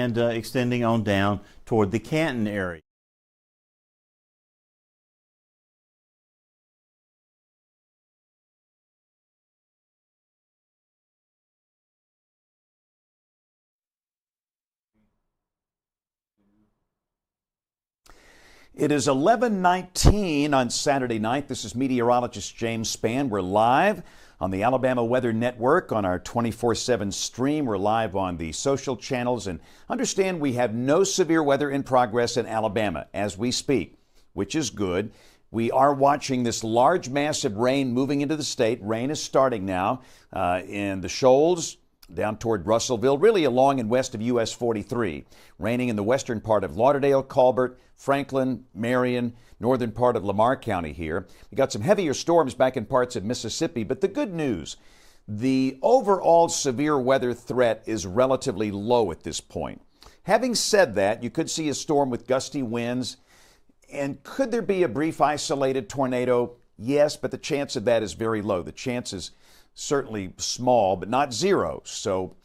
and extending on down toward the Canton area. It is 11:19 on Saturday night. This is meteorologist James Spann. We're live on the Alabama Weather Network on our 24/7 stream. We're live on the social channels, and understand we have no severe weather in progress in Alabama as we speak, which is good. We are watching this large mass of rain moving into the state. Rain is starting now in the Shoals, down toward Russellville, really along and west of US 43. Raining in the western part of Lauderdale, Colbert, Franklin, Marion, northern part of Lamar County here. We got some heavier storms back in parts of Mississippi, but the good news, the overall severe weather threat is relatively low at this point. Having said that, you could see a storm with gusty winds, and could there be a brief isolated tornado? Yes, but the chance of that is very low. The chance is certainly small, but not zero. So,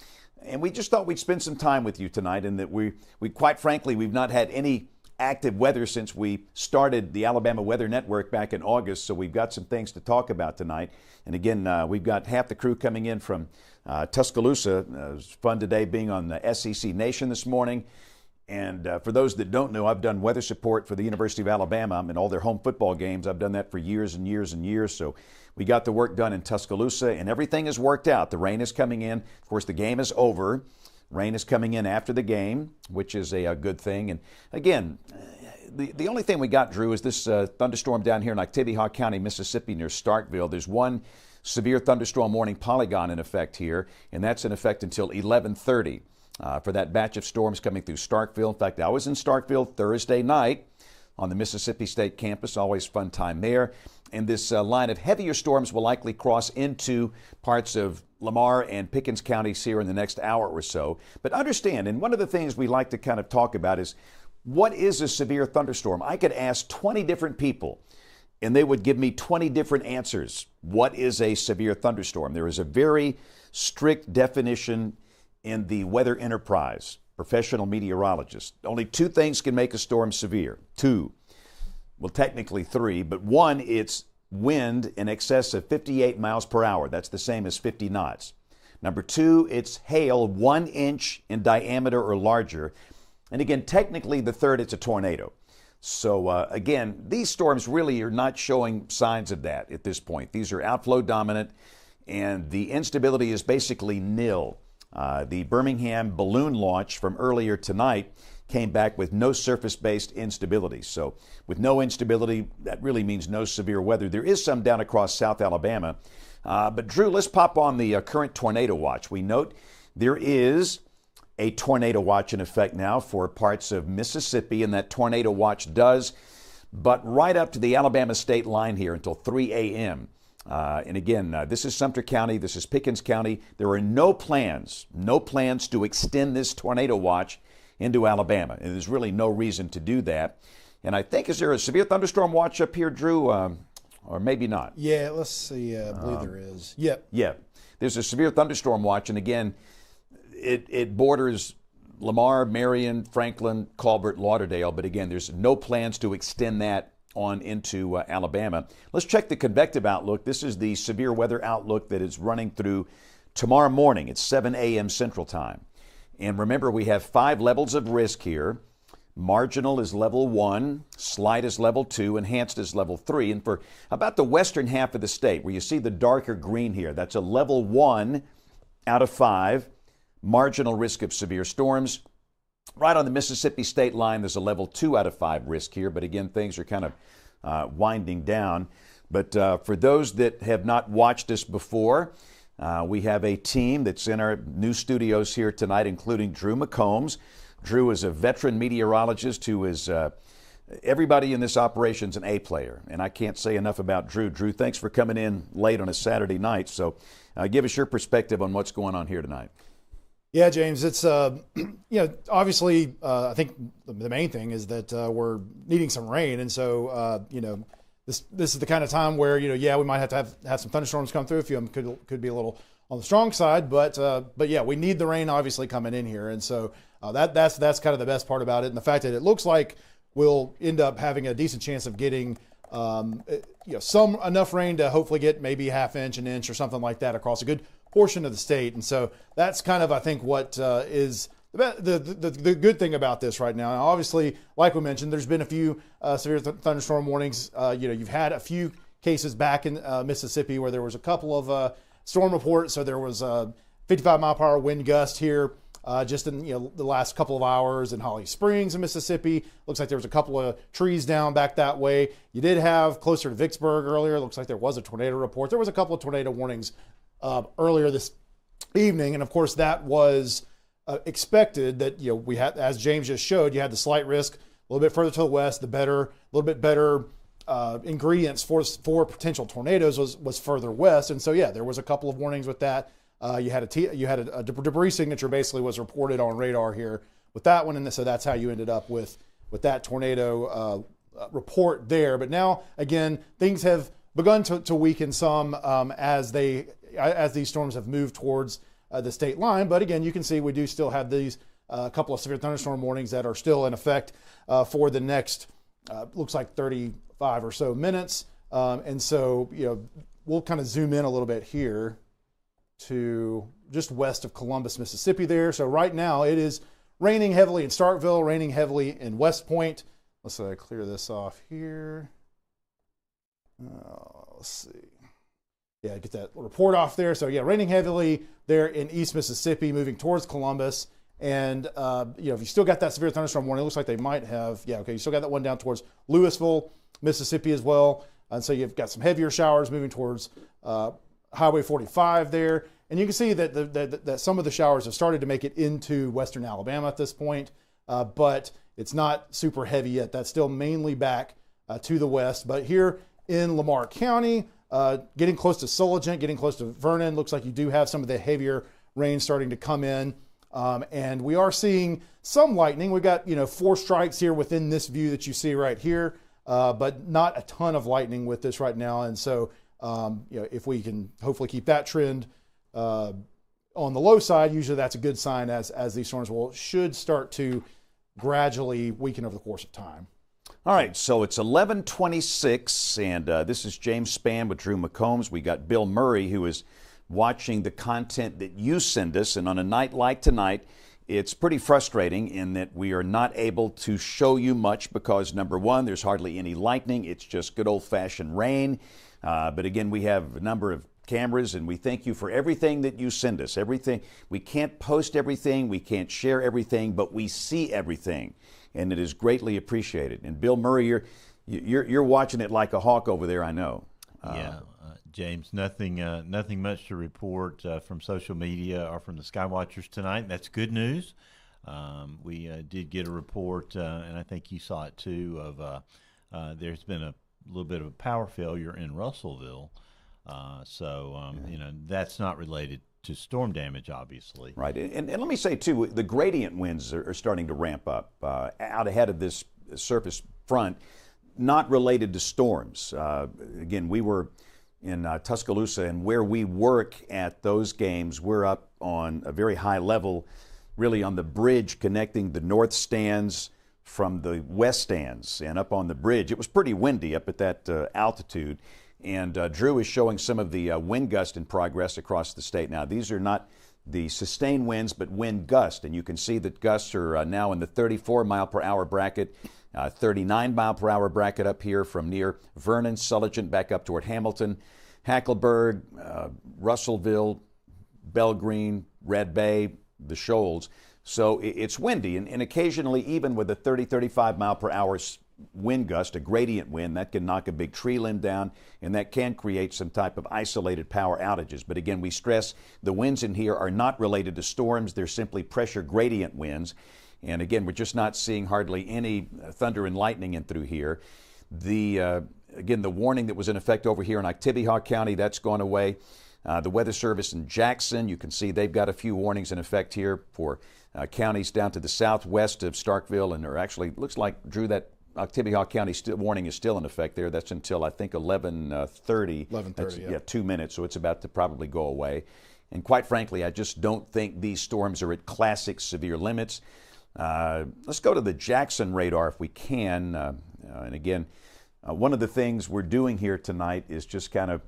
and we just thought we'd spend some time with you tonight, and that we quite frankly, we've not had any active weather since we started the Alabama Weather Network back in August, so we've got some things to talk about tonight. And again, we've got half the crew coming in from Tuscaloosa. It was fun today being on the SEC Nation this morning. And for those that don't know, I've done weather support for the University of Alabama in all their home football games. I've done that for years and years and years. So we got the work done in Tuscaloosa, and everything has worked out. The rain is coming in. Of course, the game is over. Rain is coming in after the game, which is a good thing. And again, the only thing we got, Drew, is this thunderstorm down here in Activity County, Mississippi, near Starkville. There's one severe thunderstorm warning polygon in effect here, and that's in effect until 11:30 for that batch of storms coming through Starkville. In fact, I was in Starkville Thursday night on the Mississippi State campus. Always fun time there. And this line of heavier storms will likely cross into parts of Lamar and Pickens counties here in the next hour or so. But understand, and one of the things we like to kind of talk about is, what is a severe thunderstorm? I could ask 20 different people, and they would give me 20 different answers. What is a severe thunderstorm? There is a very strict definition in the weather enterprise, professional meteorologists. Only two things can make a storm severe. Two. Well, technically three, but one, it's wind in excess of 58 miles per hour. That's the same as 50 knots. Number two, it's hail 1 inch in diameter or larger. And again, technically the third, it's a tornado. So again, these storms really are not showing signs of that at this point. These are outflow dominant, and the instability is basically nil. The Birmingham balloon launch from earlier tonight came back with no surface-based instability. So with no instability, that really means no severe weather. There is some down across South Alabama. But Drew, let's pop on the current tornado watch. We note there is a tornado watch in effect now for parts of Mississippi, and that tornado watch does, but right up to the Alabama state line here until 3 a.m. And again, this is Sumter County, this is Pickens County. There are no plans to extend this tornado watch into Alabama. And there's really no reason to do that. And I think, is there a severe thunderstorm watch up here, Drew? Or maybe not? Yeah, let's see. I believe there is. Yep. Yeah. There's a severe thunderstorm watch. And again, it borders Lamar, Marion, Franklin, Colbert, Lauderdale. But again, there's no plans to extend that on into Alabama. Let's check the convective outlook. This is the severe weather outlook that is running through tomorrow morning. It's 7 a.m. Central Time. And remember, we have 5 levels of risk here. Marginal is level 1, slight is level 2, enhanced is level 3. And for about the western half of the state, where you see the darker green here, that's a level 1 out of 5, marginal risk of severe storms. Right on the Mississippi state line, there's a level 2 out of 5 risk here. But again, things are kind of winding down. But for those that have not watched us before, we have a team that's in our new studios here tonight, including Drew McCombs. Drew is a veteran meteorologist who is, everybody in this operation's an A player. And I can't say enough about Drew. Drew, thanks for coming in late on a Saturday night. So give us your perspective on what's going on here tonight. Yeah, James, it's, obviously, I think the main thing is that we're needing some rain. And so, this is the kind of time where, we might have to have some thunderstorms come through. A few of them could be a little on the strong side, but yeah, we need the rain obviously coming in here. And so That's kind of the best part about it, and the fact that it looks like we'll end up having a decent chance of getting some enough rain to hopefully get maybe half inch, an inch, or something like that across a good portion of the state. And so that's kind of, I think, what is the good thing about this right now. Now, obviously, like we mentioned, there's been a few severe thunderstorm warnings. You've had a few cases back in Mississippi where there was a couple of storm reports. So there was 55-mile-per-hour wind gust here just in the last couple of hours in Holly Springs in Mississippi. Looks like there was a couple of trees down back that way. You did have closer to Vicksburg earlier. Looks like there was a tornado report. There was a couple of tornado warnings earlier this evening, and of course that was expected. That we had, as James just showed, you had the slight risk a little bit further to the west. A little bit better ingredients for potential tornadoes was further west, and so there was a couple of warnings with that. You had a debris signature basically was reported on radar here with that one, and so that's how you ended up with that tornado report there. But now again, things have begun to weaken some as these storms have moved towards the state line. But again, you can see we do still have these couple of severe thunderstorm warnings that are still in effect for the next looks like 35 or so minutes. And so we'll kind of zoom in a little bit here to just west of Columbus, Mississippi there. So right now it is raining heavily in Starkville, raining heavily in West Point. Let's clear this off here. Let's see. Yeah, get that report off there. So raining heavily there in East Mississippi, moving towards Columbus. And if you still got that severe thunderstorm warning, it looks like they might have. You still got that one down towards Louisville, Mississippi as well. And so you've got some heavier showers moving towards Highway 45 there. And you can see that some of the showers have started to make it into western Alabama at this point, but it's not super heavy yet. That's still mainly back to the west. But here in Lamar County, getting close to Sulligent, getting close to Vernon, looks like you do have some of the heavier rain starting to come in. And we are seeing some lightning. We've got 4 strikes here within this view that you see right here, but not a ton of lightning with this right now. And so if we can hopefully keep that trend on the low side, usually that's a good sign as these storms should start to gradually weaken over the course of time. All right, so it's 11:26, and this is James Spann with Drew McCombs. We got Bill Murray, who is watching the content that you send us, and on a night like tonight, it's pretty frustrating in that we are not able to show you much because, number one, there's hardly any lightning. It's just good old-fashioned rain. But again, we have a number of cameras, and we thank you for everything that you send us. Everything. We can't post everything, we can't share everything, but we see everything, and it is greatly appreciated. And Bill Murray, you're watching it like a hawk over there, I know. James, nothing much to report from social media or from the Skywatchers tonight. That's good news. We did get a report, and I think you saw it too, of there's been a little bit of a power failure in Russellville. That's not related to storm damage, obviously. Right, and let me say too, the gradient winds are starting to ramp up out ahead of this surface front, not related to storms. Again, we were in Tuscaloosa, and where we work at those games, we're up on a very high level, really on the bridge connecting the north stands from the west stands, and up on the bridge. It was pretty windy up at that altitude, and Drew is showing some of the wind gust in progress across the state. Now, these are not the sustained winds, but wind gust, and you can see that gusts are now in the 34-mile-per-hour bracket, 39-mile-per-hour bracket up here from near Vernon, Sulligent, back up toward Hamilton, Hackleburg, Russellville, Belgreen, Red Bay, the Shoals. So it's windy, and occasionally, even with a 35-mile-per-hour wind gust, a gradient wind, that can knock a big tree limb down, and that can create some type of isolated power outages. But again, we stress the winds in here are not related to storms. They're simply pressure gradient winds. And again, we're just not seeing hardly any thunder and lightning in through here. Again, the warning that was in effect over here in Oktibbeha County, that's gone away. The Weather Service in Jackson, you can see they've got a few warnings in effect here for counties down to the southwest of Starkville, and actually looks like, Drew, that Oktibbeha County warning is still in effect there. That's until, I think, 11:30. 11:30, yeah, 2 minutes, so it's about to probably go away. And quite frankly, I just don't think these storms are at classic severe limits. Let's go to the Jackson radar if we can. And again, one of the things we're doing here tonight is just kind of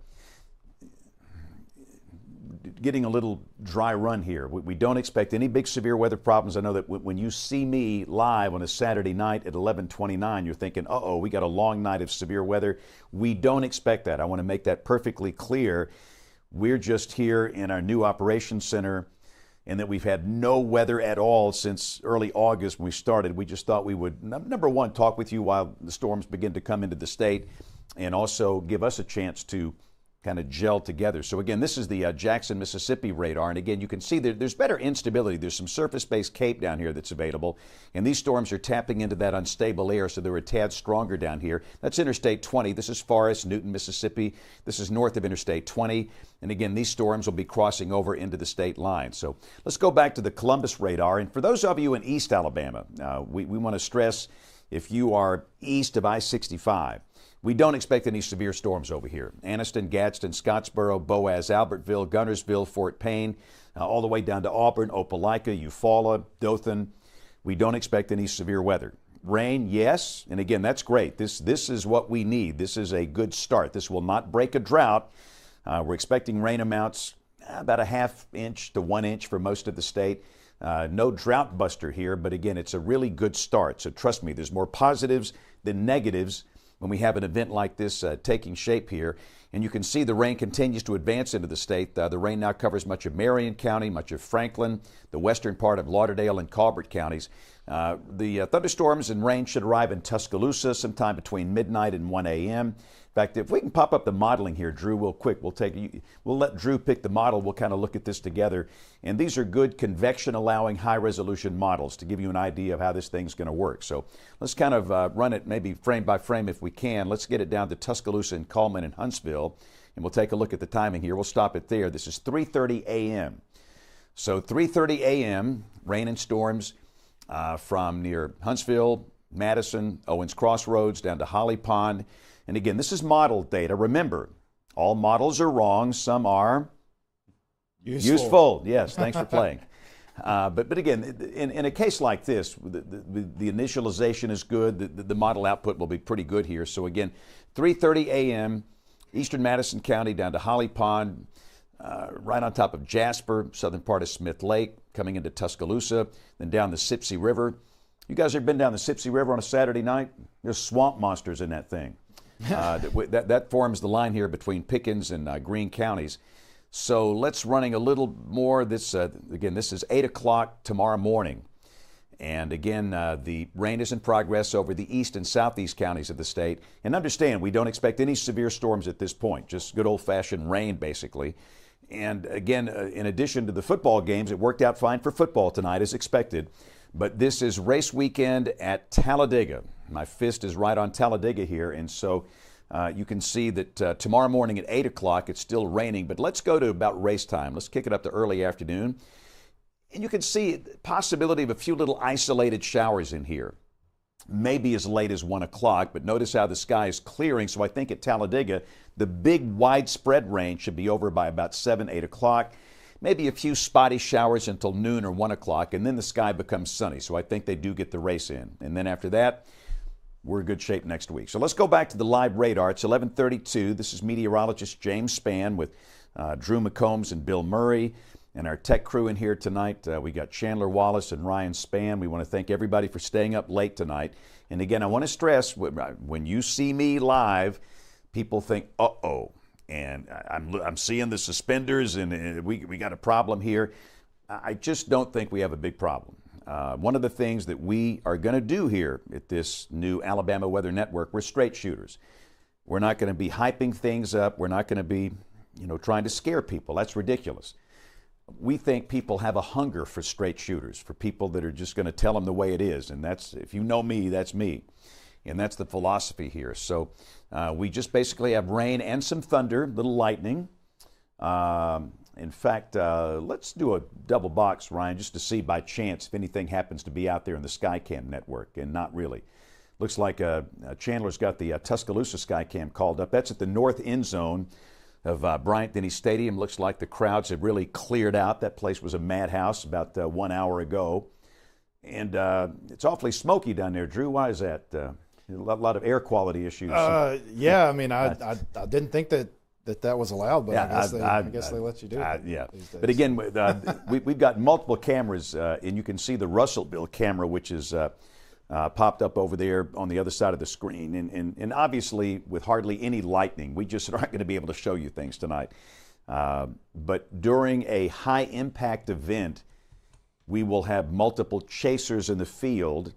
getting a little dry run here. We don't expect any big severe weather problems. I know that when you see me live on a Saturday night at 11:29, you're thinking, uh-oh, we got a long night of severe weather. We don't expect that. I want to make that perfectly clear. We're just here in our new operations center, and that we've had no weather at all since early August when we started. We just thought we would, number one, talk with you while the storms begin to come into the state, and also give us a chance to kind of gel together. So again, this is the Jackson, Mississippi radar. And again, you can see that there's better instability. There's some surface-based cape down here that's available. And these storms are tapping into that unstable air, so they're a tad stronger down here. That's Interstate 20. This is Forest, Newton, Mississippi. This is north of Interstate 20. And again, these storms will be crossing over into the state line. So let's go back to the Columbus radar. And for those of you in East Alabama, we want to stress, if you are east of I-65, we don't expect any severe storms over here. Anniston, Gadsden, Scottsboro, Boaz, Albertville, Guntersville, Fort Payne, all the way down to Auburn, Opelika, Eufaula, Dothan. We don't expect any severe weather. Rain, yes, and again, that's great. This is what we need. This is a good start. This will not break a drought. We're expecting rain amounts about a ½ inch to 1 inch for most of the state. No drought buster here, but again, it's a really good start. So trust me, there's more positives than negatives when we have an event like this taking shape here. And you can see the rain continues to advance into the state. The rain now covers much of Marion County, much of Franklin, the western part of Lauderdale and Colbert counties. The thunderstorms and rain should arrive in Tuscaloosa sometime between midnight and 1 a.m. In fact, if we can pop up the modeling here, Drew, real quick, we'll let Drew pick the model. We'll kind of look at this together. And these are good convection-allowing, high-resolution models to give you an idea of how this thing's going to work. So let's kind of run it maybe frame by frame if we can. Let's get it down to Tuscaloosa and Cullman and Huntsville, and we'll take a look at the timing here. We'll stop it there. This is 3:30 a.m. So 3:30 a.m., rain and storms from near Huntsville, Madison, Owens Crossroads, down to Holly Pond. And again, this is model data. Remember, all models are wrong. Some are useful. Yes, thanks for playing. But again, in a case like this, the initialization is good. The model output will be pretty good here. So again, 3:30 a.m., eastern Madison County down to Holly Pond, right on top of Jasper, southern part of Smith Lake, coming into Tuscaloosa, then down the Sipsey River. You guys ever been down the Sipsey River on a Saturday night? There's swamp monsters in that thing. That forms the line here between Pickens and Greene counties. So let's running a little more. Again, this is 8 o'clock tomorrow morning. And again, the rain is in progress over the east and southeast counties of the state. And understand, we don't expect any severe storms at this point, just good old-fashioned rain, basically. And again, in addition to the football games, it worked out fine for football tonight as expected. But this is race weekend at Talladega. My fist is right on Talladega here, and so you can see that tomorrow morning at 8 o'clock, it's still raining. But let's go to about race time. Let's kick it up to early afternoon. And you can see the possibility of a few little isolated showers in here, maybe as late as 1 o'clock. But notice how the sky is clearing. So I think at Talladega, the big widespread rain should be over by about 7, 8 o'clock. Maybe a few spotty showers until noon or 1 o'clock, and then the sky becomes sunny. So I think they do get the race in. And then after that, we're in good shape next week. So let's go back to the live radar. It's 11:32. This is meteorologist James Spann with Drew McCombs and Bill Murray. And our tech crew in here tonight, we got Chandler Wallace and Ryan Spann. We want to thank everybody for staying up late tonight. And again, I want to stress, when you see me live, people think, uh-oh. And I'm seeing the suspenders, and we got a problem here. I just don't think we have a big problem. One of the things that we are going to do here at this new Alabama Weather Network, we're straight shooters. We're not going to be hyping things up. We're not going to be, trying to scare people. That's ridiculous. We think people have a hunger for straight shooters, for people that are just going to tell them the way it is. And that's, if you know me, that's me. And that's the philosophy here. So we just basically have rain and some thunder, little lightning. In fact, let's do a double box, Ryan, just to see by chance if anything happens to be out there in the Skycam network, and not really. Looks like Chandler's got the Tuscaloosa Skycam called up. That's at the north end zone of Bryant-Denny Stadium. Looks like the crowds have really cleared out. That place was a madhouse about 1 hour ago. And it's awfully smoky down there, Drew. Why is that? A lot of air quality issues. Yeah, I mean, I didn't think that was allowed, but I guess they let you do it. Yeah, but again, we've got multiple cameras, and you can see the Russellville camera, which is popped up over there on the other side of the screen. And obviously, with hardly any lightning, we just aren't going to be able to show you things tonight. But during a high-impact event, we will have multiple chasers in the field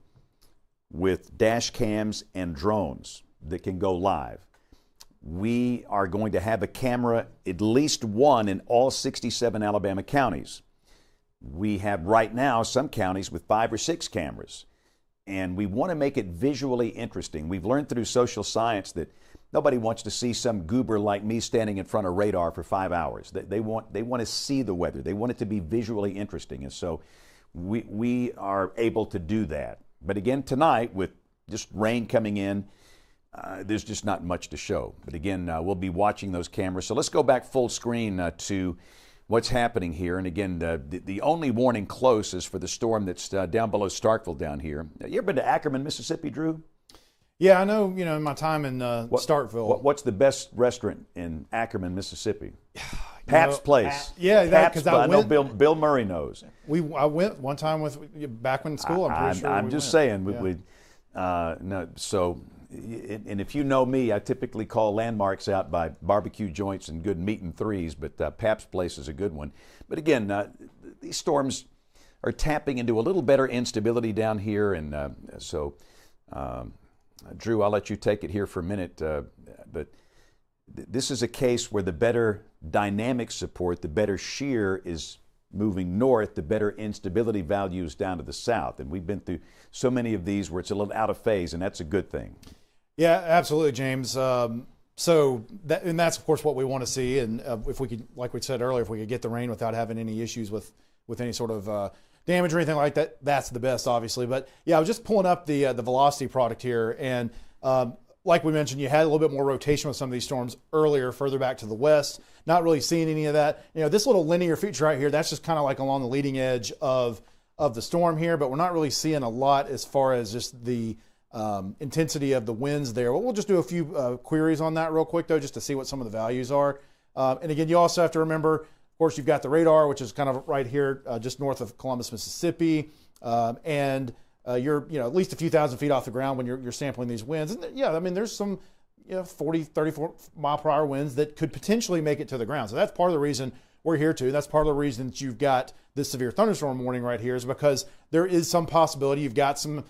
with dash cams and drones that can go live. We are going to have a camera, at least one, in all 67 Alabama counties. We have right now some counties with 5 or 6 cameras, and we want to make it visually interesting. We've learned through social science that nobody wants to see some goober like me standing in front of radar for 5 hours. They want to see the weather. They want it to be visually interesting, and so we are able to do that. But again, tonight, with just rain coming in, there's just not much to show. But again, we'll be watching those cameras. So let's go back full screen to what's happening here. And again, the only warning close is for the storm that's down below Starkville down here. You ever been to Ackerman, Mississippi, Drew? Yeah, I know, in my time in Starkville. What's the best restaurant in Ackerman, Mississippi? Pabst Place. Yeah, because I know Bill Murray knows. I went one time back in school. I'm pretty sure. I'm just saying. No, so, and if you know me, I typically call landmarks out by barbecue joints and good meat and threes, but Pabst Place is a good one. But again, these storms are tapping into a little better instability down here, and so, Drew, I'll let you take it here for a minute, but this is a case where the better dynamic support, the better shear is moving north, the better instability values down to the south. And we've been through so many of these where it's a little out of phase, and that's a good thing. Yeah, absolutely, James. So that's, of course, what we want to see. And if we could, like we said earlier, if we could get the rain without having any issues with any sort of damage or anything like that, that's the best, obviously. But yeah, I was just pulling up the velocity product here, and like we mentioned, you had a little bit more rotation with some of these storms earlier, further back to the west. Not really seeing any of that. This little linear feature right here, that's just kind of like along the leading edge of the storm here, but we're not really seeing a lot as far as just the intensity of the winds there. We'll just do a few queries on that real quick, though, just to see what some of the values are. And again, you also have to remember, of course, you've got the radar, which is kind of right here, just north of Columbus, Mississippi, and you're at least a few thousand feet off the ground when you're sampling these winds. And yeah, I mean, there's some 40, 34 mile per hour winds that could potentially make it to the ground. So that's part of the reason we're here too. That's part of the reason that you've got this severe thunderstorm warning right here, is because there is some possibility you've got some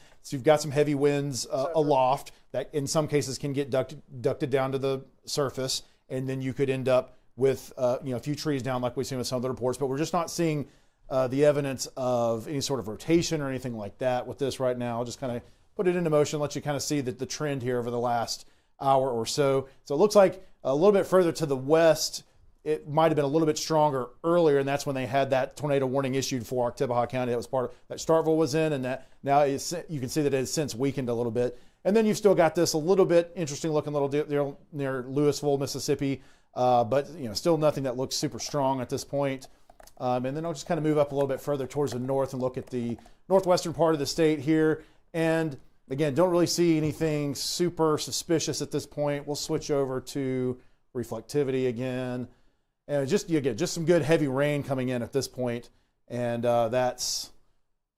heavy winds aloft that in some cases can get ducted down to the surface, and then you could end up with a few trees down like we've seen with some of the reports. But we're just not seeing the evidence of any sort of rotation or anything like that with this right now. I'll just kind of put it into motion, let you kind of see the trend here over the last hour or so. So it looks like a little bit further to the west, it might have been a little bit stronger earlier, and that's when they had that tornado warning issued for Oktibbeha County. That was part of that Starkville was in, and that now you can see that it has since weakened a little bit. And then you've still got this a little bit interesting looking little deal near Louisville, Mississippi, but still nothing that looks super strong at this point. And then I'll just kind of move up a little bit further towards the north and look at the northwestern part of the state here. And again, don't really see anything super suspicious at this point. We'll switch over to reflectivity again. And you get just some good heavy rain coming in at this point. And that's,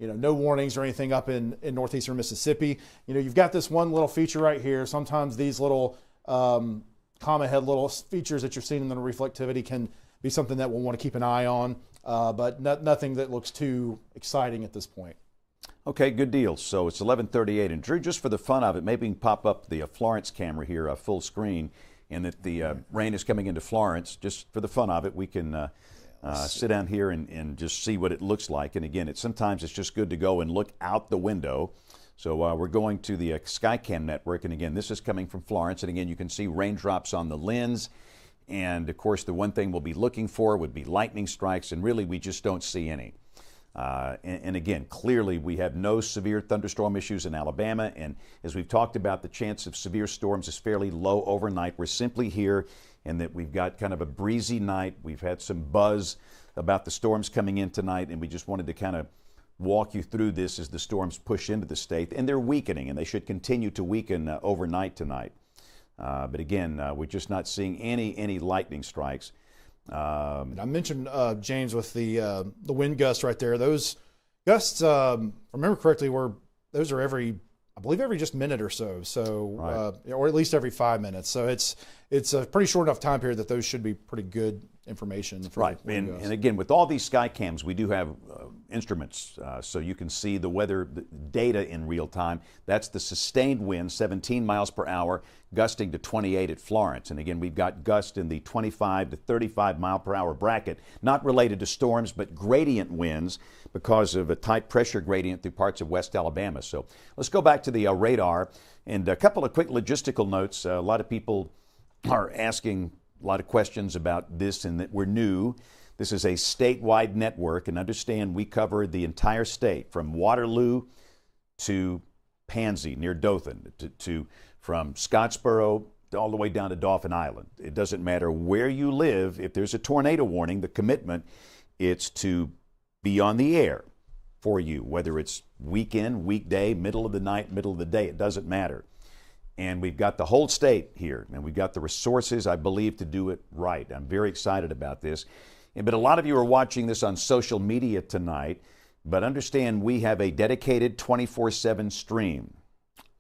no warnings or anything up in northeastern Mississippi. You've got this one little feature right here. Sometimes these little comma head little features that you're seeing in the reflectivity can be something that we'll want to keep an eye on, but nothing that looks too exciting at this point. Okay, good deal. So it's 11:38, and Drew, just for the fun of it, maybe we can pop up the Florence camera here, full screen, and that the rain is coming into Florence. Just for the fun of it, we can sit down here and just see what it looks like. And again, sometimes it's just good to go and look out the window. So we're going to the Skycam network, and again, this is coming from Florence, and again, you can see raindrops on the lens. And of course, the one thing we'll be looking for would be lightning strikes, and really we just don't see any. And again, clearly we have no severe thunderstorm issues in Alabama, and as we've talked about, the chance of severe storms is fairly low overnight. We're simply here, and that we've got kind of a breezy night. We've had some buzz about the storms coming in tonight, and we just wanted to kind of walk you through this as the storms push into the state, and they're weakening, and they should continue to weaken overnight tonight. But again, we're just not seeing any lightning strikes. And I mentioned, James, with the wind gusts right there. Those gusts, if I remember correctly, those are I believe every just minute or so. So, right. Or at least every 5 minutes. So it's a pretty short enough time period that those should be pretty good information. Right. And again, with all these sky cams, we do have instruments, so you can see the weather data in real time. That's the sustained wind, 17 miles per hour, gusting to 28 at Florence. And again, we've got gusts in the 25 to 35 mile per hour bracket, not related to storms, but gradient winds because of a tight pressure gradient through parts of West Alabama. So let's go back to the radar. And a couple of quick logistical notes. A lot of people are asking a lot of questions about this, and that we're new. This is a statewide network, and understand we cover the entire state from Waterloo to Pansy near Dothan, from Scottsboro all the way down to Dauphin Island. It doesn't matter where you live. If there's a tornado warning, the commitment, it's to be on the air for you, whether it's weekend, weekday, middle of the night, middle of the day. It doesn't matter. And we've got the whole state here, and we've got the resources, I believe, to do it right. I'm very excited about this. But a lot of you are watching this on social media tonight, but understand we have a dedicated 24/7 stream.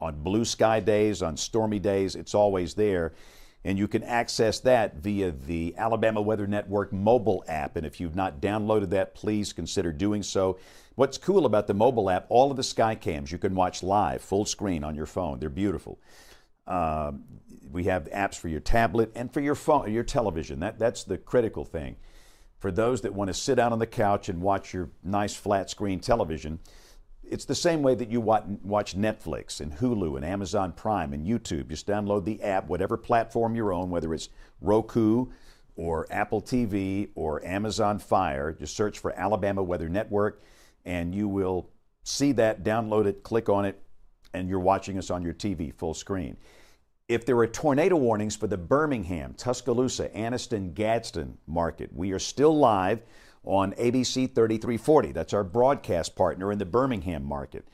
On blue sky days, on stormy days, it's always there. And you can access that via the Alabama Weather Network mobile app. And if you've not downloaded that, please consider doing so. What's cool about the mobile app, all of the sky cams you can watch live, full screen on your phone. They're beautiful. We have apps for your tablet and for your phone, your television. That's the critical thing. For those that want to sit out on the couch and watch your nice flat screen television, it's the same way that you watch Netflix and Hulu and Amazon Prime and YouTube. Just download the app, whatever platform you're on, whether it's Roku or Apple TV or Amazon Fire. Just search for Alabama Weather Network, and you will see that, download it, click on it, and you're watching us on your TV full screen. If there are tornado warnings for the Birmingham, Tuscaloosa, Anniston, Gadsden market, we are still live on ABC 3340. That's our broadcast partner in the Birmingham market.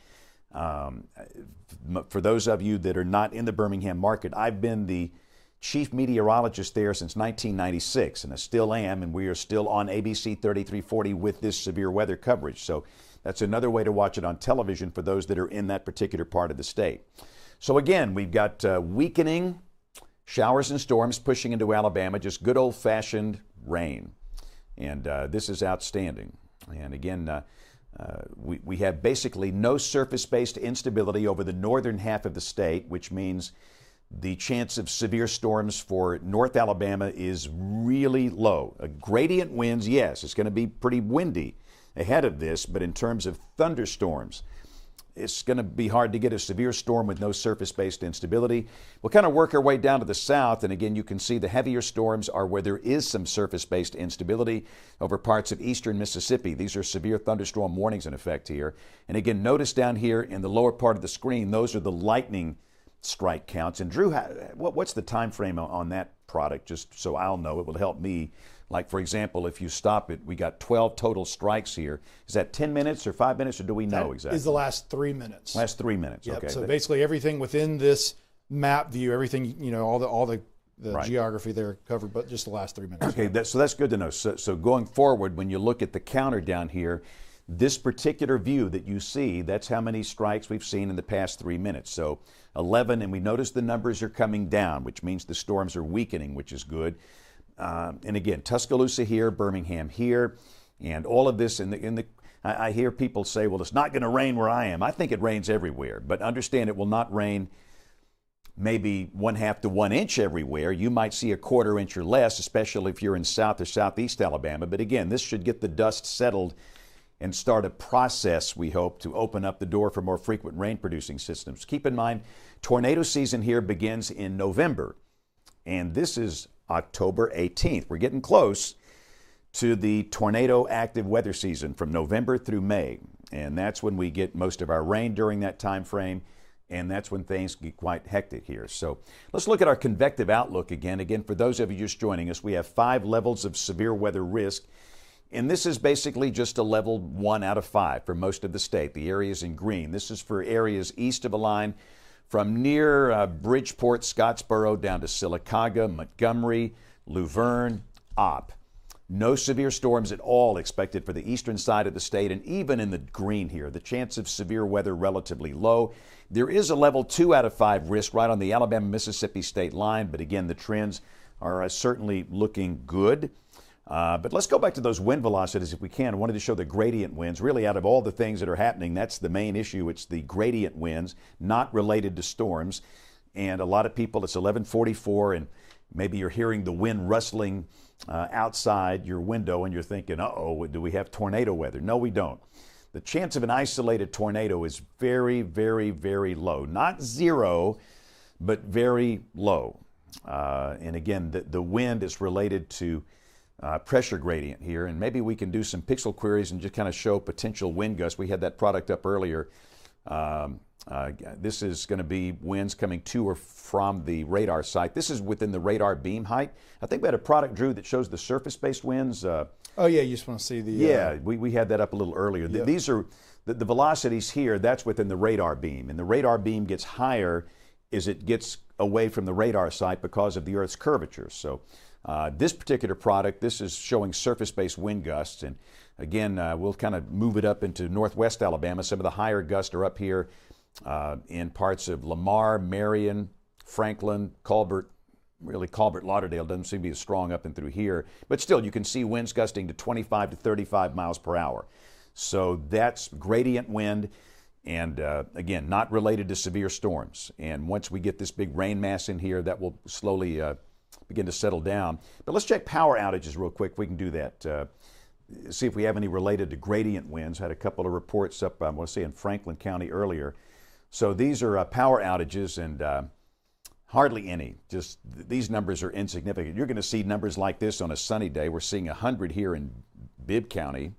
For those of you that are not in the Birmingham market, I've been the chief meteorologist there since 1996, and I still am, and we are still on ABC 3340 with this severe weather coverage. So that's another way to watch it on television for those that are in that particular part of the state. So again, we've got weakening showers and storms pushing into Alabama, just good old-fashioned rain. And this is outstanding. And again, we have basically no surface-based instability over the northern half of the state, which means the chance of severe storms for North Alabama is really low. Gradient winds, yes, it's going to be pretty windy ahead of this, but in terms of thunderstorms, it's going to be hard to get a severe storm with no surface-based instability. We'll kind of work our way down to the south, and again, you can see the heavier storms are where there is some surface-based instability over parts of eastern Mississippi. These are severe thunderstorm warnings in effect here. And again, notice down here in the lower part of the screen, those are the lightning strike counts. And Drew, what's the time frame on that product, just so I'll know? It will help me. Like, for example, if you stop it, we got 12 total strikes here. Is that 10 minutes or 5 minutes, or do we know exactly? Is the last 3 minutes. Last 3 minutes, yep. Okay. So basically everything within this map view, everything, all the right. geography there covered, but just the last 3 minutes. Okay, so that's good to know. So going forward, when you look at the counter down here, this particular view that you see, that's how many strikes we've seen in the past 3 minutes. So 11, and we notice the numbers are coming down, which means the storms are weakening, which is good. And again, Tuscaloosa here, Birmingham here, and all of this I hear people say, well, it's not going to rain where I am. I think it rains everywhere, but understand it will not rain maybe 1/2 to 1 inch everywhere. You might see a 1/4 inch or less, especially if you're in south or southeast Alabama. But again, this should get the dust settled and start a process, we hope, to open up the door for more frequent rain-producing systems. Keep in mind, tornado season here begins in November, and this is October 18th. We're getting close to the tornado active weather season from November through May, and that's when we get most of our rain during that time frame, and that's when things get quite hectic here. So let's look at our convective outlook again. Again, for those of you just joining us, we have 5 levels of severe weather risk, And this is basically just a level 1 out of 5 for most of the state. The areas in green. This is for areas east of a line from near Bridgeport, Scottsboro, down to Sylacauga, Montgomery, Luverne, Opp. No severe storms at all expected for the eastern side of the state, and even in the green here, the chance of severe weather relatively low. There is a level 2 out of 5 risk right on the Alabama-Mississippi state line, but again, the trends are certainly looking good. But let's go back to those wind velocities if we can. I wanted to show the gradient winds. Really, out of all the things that are happening, that's the main issue. It's the gradient winds, not related to storms. And a lot of people, it's 11:44, and maybe you're hearing the wind rustling outside your window, and you're thinking, uh-oh, do we have tornado weather? No, we don't. The chance of an isolated tornado is very, very, very low. Not zero, but very low. And again, the wind is related to pressure gradient here, and maybe we can do some pixel queries and just kind of show potential wind gusts. We had that product up earlier. This is going to be winds coming to or from the radar site. This is within the radar beam height. I think we had a product, Drew, that shows the surface-based winds. Oh, yeah, you just want to see the... Yeah, we had that up a little earlier. Yep. These are the velocities here. That's within the radar beam, and the radar beam gets higher as it gets away from the radar site because of the Earth's curvature. So this particular product, this is showing surface-based wind gusts, and again, we'll kind of move it up into northwest Alabama. Some of the higher gusts are up here in parts of Lamar, Marion, Franklin, Colbert. Really, Colbert, Lauderdale doesn't seem to be as strong up and through here, but still you can see winds gusting to 25 to 35 miles per hour. So that's gradient wind, and again, not related to severe storms. And once we get this big rain mass in here, that will slowly begin to settle down. But let's check power outages real quick. We can do that. See if we have any related to gradient winds. Had a couple of reports up, I want to say, in Franklin County earlier. So these are power outages, and hardly any. Just these numbers are insignificant. You're going to see numbers like this on a sunny day. We're seeing 100 here in Bibb County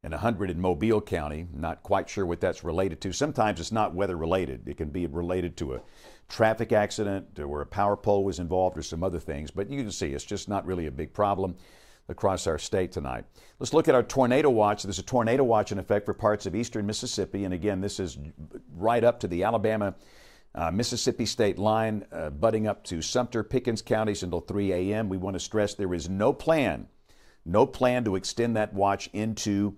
and 100 in Mobile County. Not quite sure what that's related to. Sometimes it's not weather related. It can be related to a traffic accident or a power pole was involved or some other things. But you can see it's just not really a big problem across our state tonight. Let's look at our tornado watch. There's a tornado watch in effect for parts of eastern Mississippi. And again, this is right up to the Alabama Mississippi state line, butting up to Sumter, Pickens counties until 3 a.m. We want to stress there is no plan to extend that watch into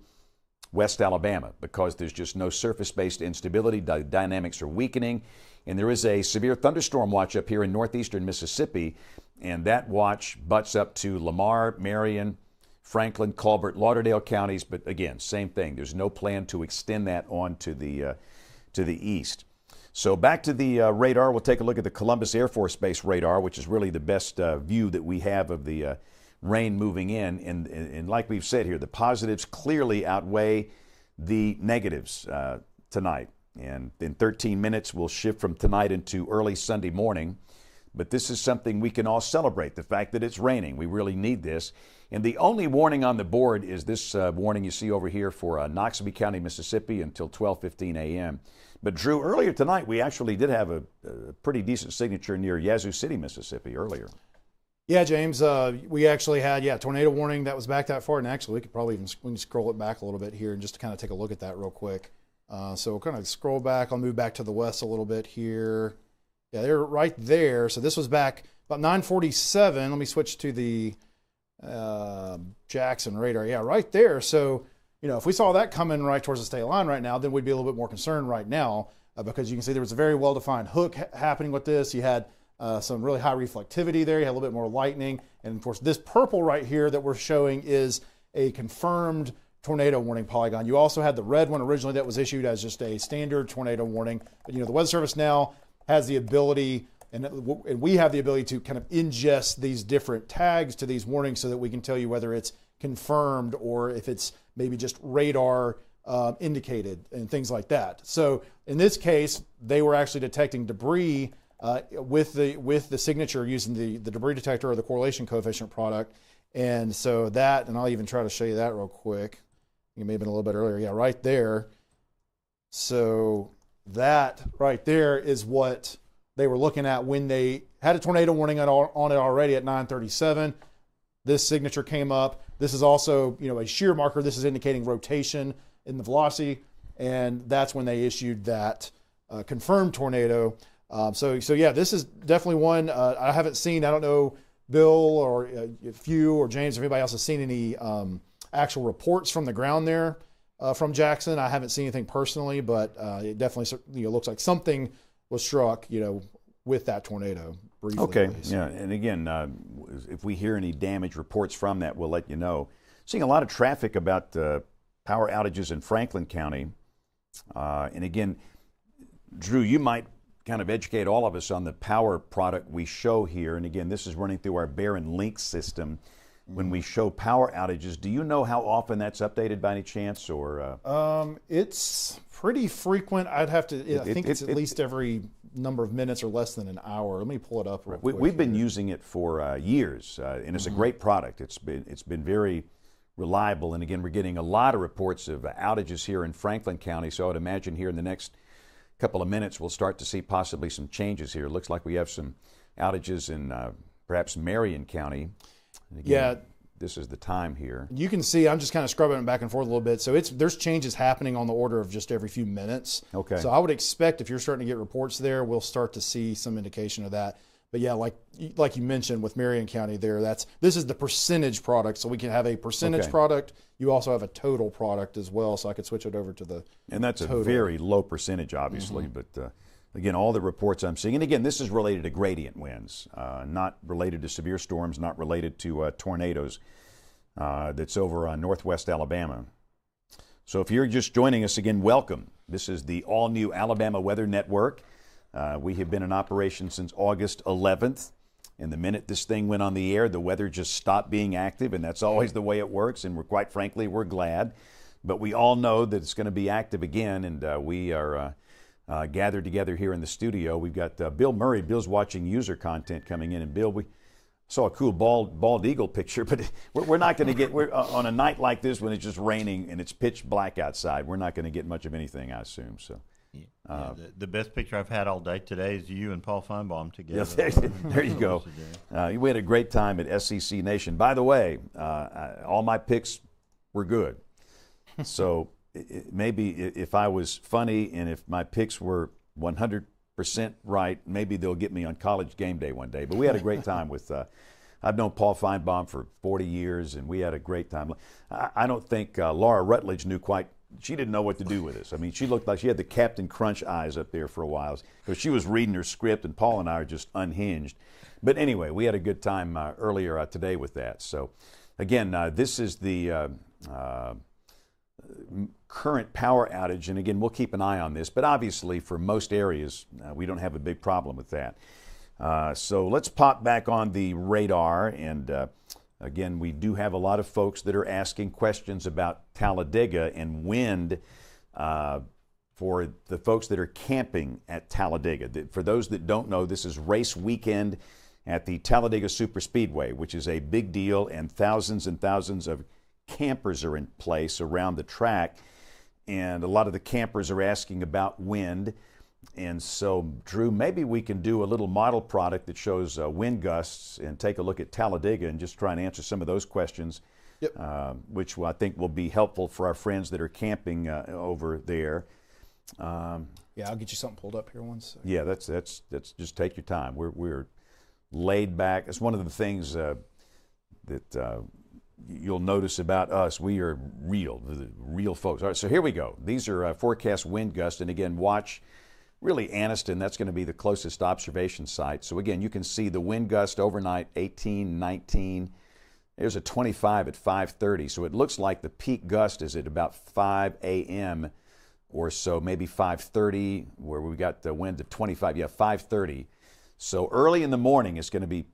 West Alabama because there's just no surface-based instability. The dynamics are weakening. And there is a severe thunderstorm watch up here in northeastern Mississippi, and that watch butts up to Lamar, Marion, Franklin, Colbert, Lauderdale counties. But again, same thing. There's no plan to extend that on to the east. So back to the radar, we'll take a look at the Columbus Air Force Base radar, which is really the best view that we have of the rain moving in. And like we've said here, the positives clearly outweigh the negatives tonight. And in 13 minutes, we'll shift from tonight into early Sunday morning. But this is something we can all celebrate, the fact that it's raining. We really need this. And the only warning on the board is this warning you see over here for Noxubee County, Mississippi until 12:15 a.m. But Drew, earlier tonight, we actually did have a pretty decent signature near Yazoo City, Mississippi earlier. Yeah, James, we actually had, tornado warning that was back that far. And actually, we could probably we can scroll it back a little bit here and just to kind of take a look at that real quick. So we'll kind of scroll back. I'll move back to the west a little bit here. Yeah, they're right there. So this was back about 9:47. Let me switch to the Jackson radar. Yeah, right there. So, if we saw that coming right towards the state line right now, then we'd be a little bit more concerned right now because you can see there was a very well-defined hook happening with this. You had some really high reflectivity there. You had a little bit more lightning. And, of course, this purple right here that we're showing is a confirmed tornado warning polygon. You also had the red one originally that was issued as just a standard tornado warning. But, the Weather Service now has the ability, and we have the ability to kind of ingest these different tags to these warnings so that we can tell you whether it's confirmed or if it's maybe just radar indicated and things like that. So in this case, they were actually detecting debris with the signature using the debris detector or the correlation coefficient product. And so that, and I'll even try to show you that real quick. It may have been a little bit earlier. Yeah, right there. So that right there is what they were looking at when they had a tornado warning on it already at 9:37. This signature came up. this is also, a shear marker. This is indicating rotation in the velocity, and that's when they issued that confirmed tornado. So yeah, this is definitely one I haven't seen. I don't know, Bill, or if you or James or anybody else has seen any actual reports from the ground there from Jackson. I haven't seen anything personally, but it definitely looks like something was struck, with that tornado. Briefly, okay, yeah, and again, if we hear any damage reports from that, we'll let you know. Seeing a lot of traffic about power outages in Franklin County, and again, Drew, you might kind of educate all of us on the power product we show here. And again, this is running through our Barron Link system. When we show power outages, do you know how often that's updated by any chance? Or it's pretty frequent. I'd have to. I think it's at least every number of minutes or less than an hour. Let me pull it up real quick. We've been using it for years, and it's a great product. It's been very reliable. And again, we're getting a lot of reports of outages here in Franklin County. So I would imagine here in the next couple of minutes we'll start to see possibly some changes here. It looks like we have some outages in perhaps Marion County. And again, yeah, this is the time here. You can see I'm just kind of scrubbing it back and forth a little bit. So there's changes happening on the order of just every few minutes. Okay. So I would expect if you're starting to get reports there, we'll start to see some indication of that. But yeah, like you mentioned with Marion County there, this is the percentage product. So we can have a percentage product. You also have a total product as well. So I could switch it over to the And that's total. a very low percentage, obviously. But again, all the reports I'm seeing, and again, this is related to gradient winds, not related to severe storms, not related to tornadoes. That's over northwest Alabama. So if you're just joining us again, welcome. This is the all-new Alabama Weather Network. We have been in operation since August 11th. And the minute this thing went on the air, the weather just stopped being active, and that's always the way it works, and quite frankly, we're glad. But we all know that it's going to be active again, and we are gathered together here in the studio. We've got Bill Murray. Bill's watching user content coming in, and Bill, we saw a cool bald eagle picture, but we're not going to get, on a night like this when it's just raining and it's pitch black outside, we're not going to get much of anything, I assume. So. The best picture I've had all day today is you and Paul Feinbaum together. Yes, there you go. We had a great time at SEC Nation. By the way, all my picks were good. So maybe if I was funny and if my picks were 100% right, maybe they'll get me on College Game Day one day. But we had a great time with I've known Paul Feinbaum for 40 years, and we had a great time. I don't think Laura Rutledge knew quite. She didn't know what to do with this. I mean, she looked like she had the Captain Crunch eyes up there for a while because she was reading her script, and Paul and I are just unhinged. But anyway, we had a good time earlier today with that. So, again, this is the current power outage, and again, we'll keep an eye on this. But obviously, for most areas, we don't have a big problem with that. So let's pop back on the radar, and again, we do have a lot of folks that are asking questions about Talladega and wind for the folks that are camping at Talladega. For those that don't know, this is race weekend at the Talladega Superspeedway, which is a big deal, and thousands of campers are in place around the track. And a lot of the campers are asking about wind. And so, Drew, maybe we can do a little model product that shows wind gusts and take a look at Talladega and just try and answer some of those questions, which I think will be helpful for our friends that are camping over there. Yeah, I'll get you something pulled up here one second. Yeah, that's just take your time. We're laid back. It's one of the things that you'll notice about us. We are real folks. All right, so here we go. These are forecast wind gusts, and again, watch. Really, Anniston, that's going to be the closest observation site. So again, you can see the wind gust overnight, 18, 19. There's a 25 at 5:30. So it looks like the peak gust is at about 5 a.m. or so, maybe 5:30, where we got the wind at 25. Yeah, 5:30. So early in the morning, it's going to be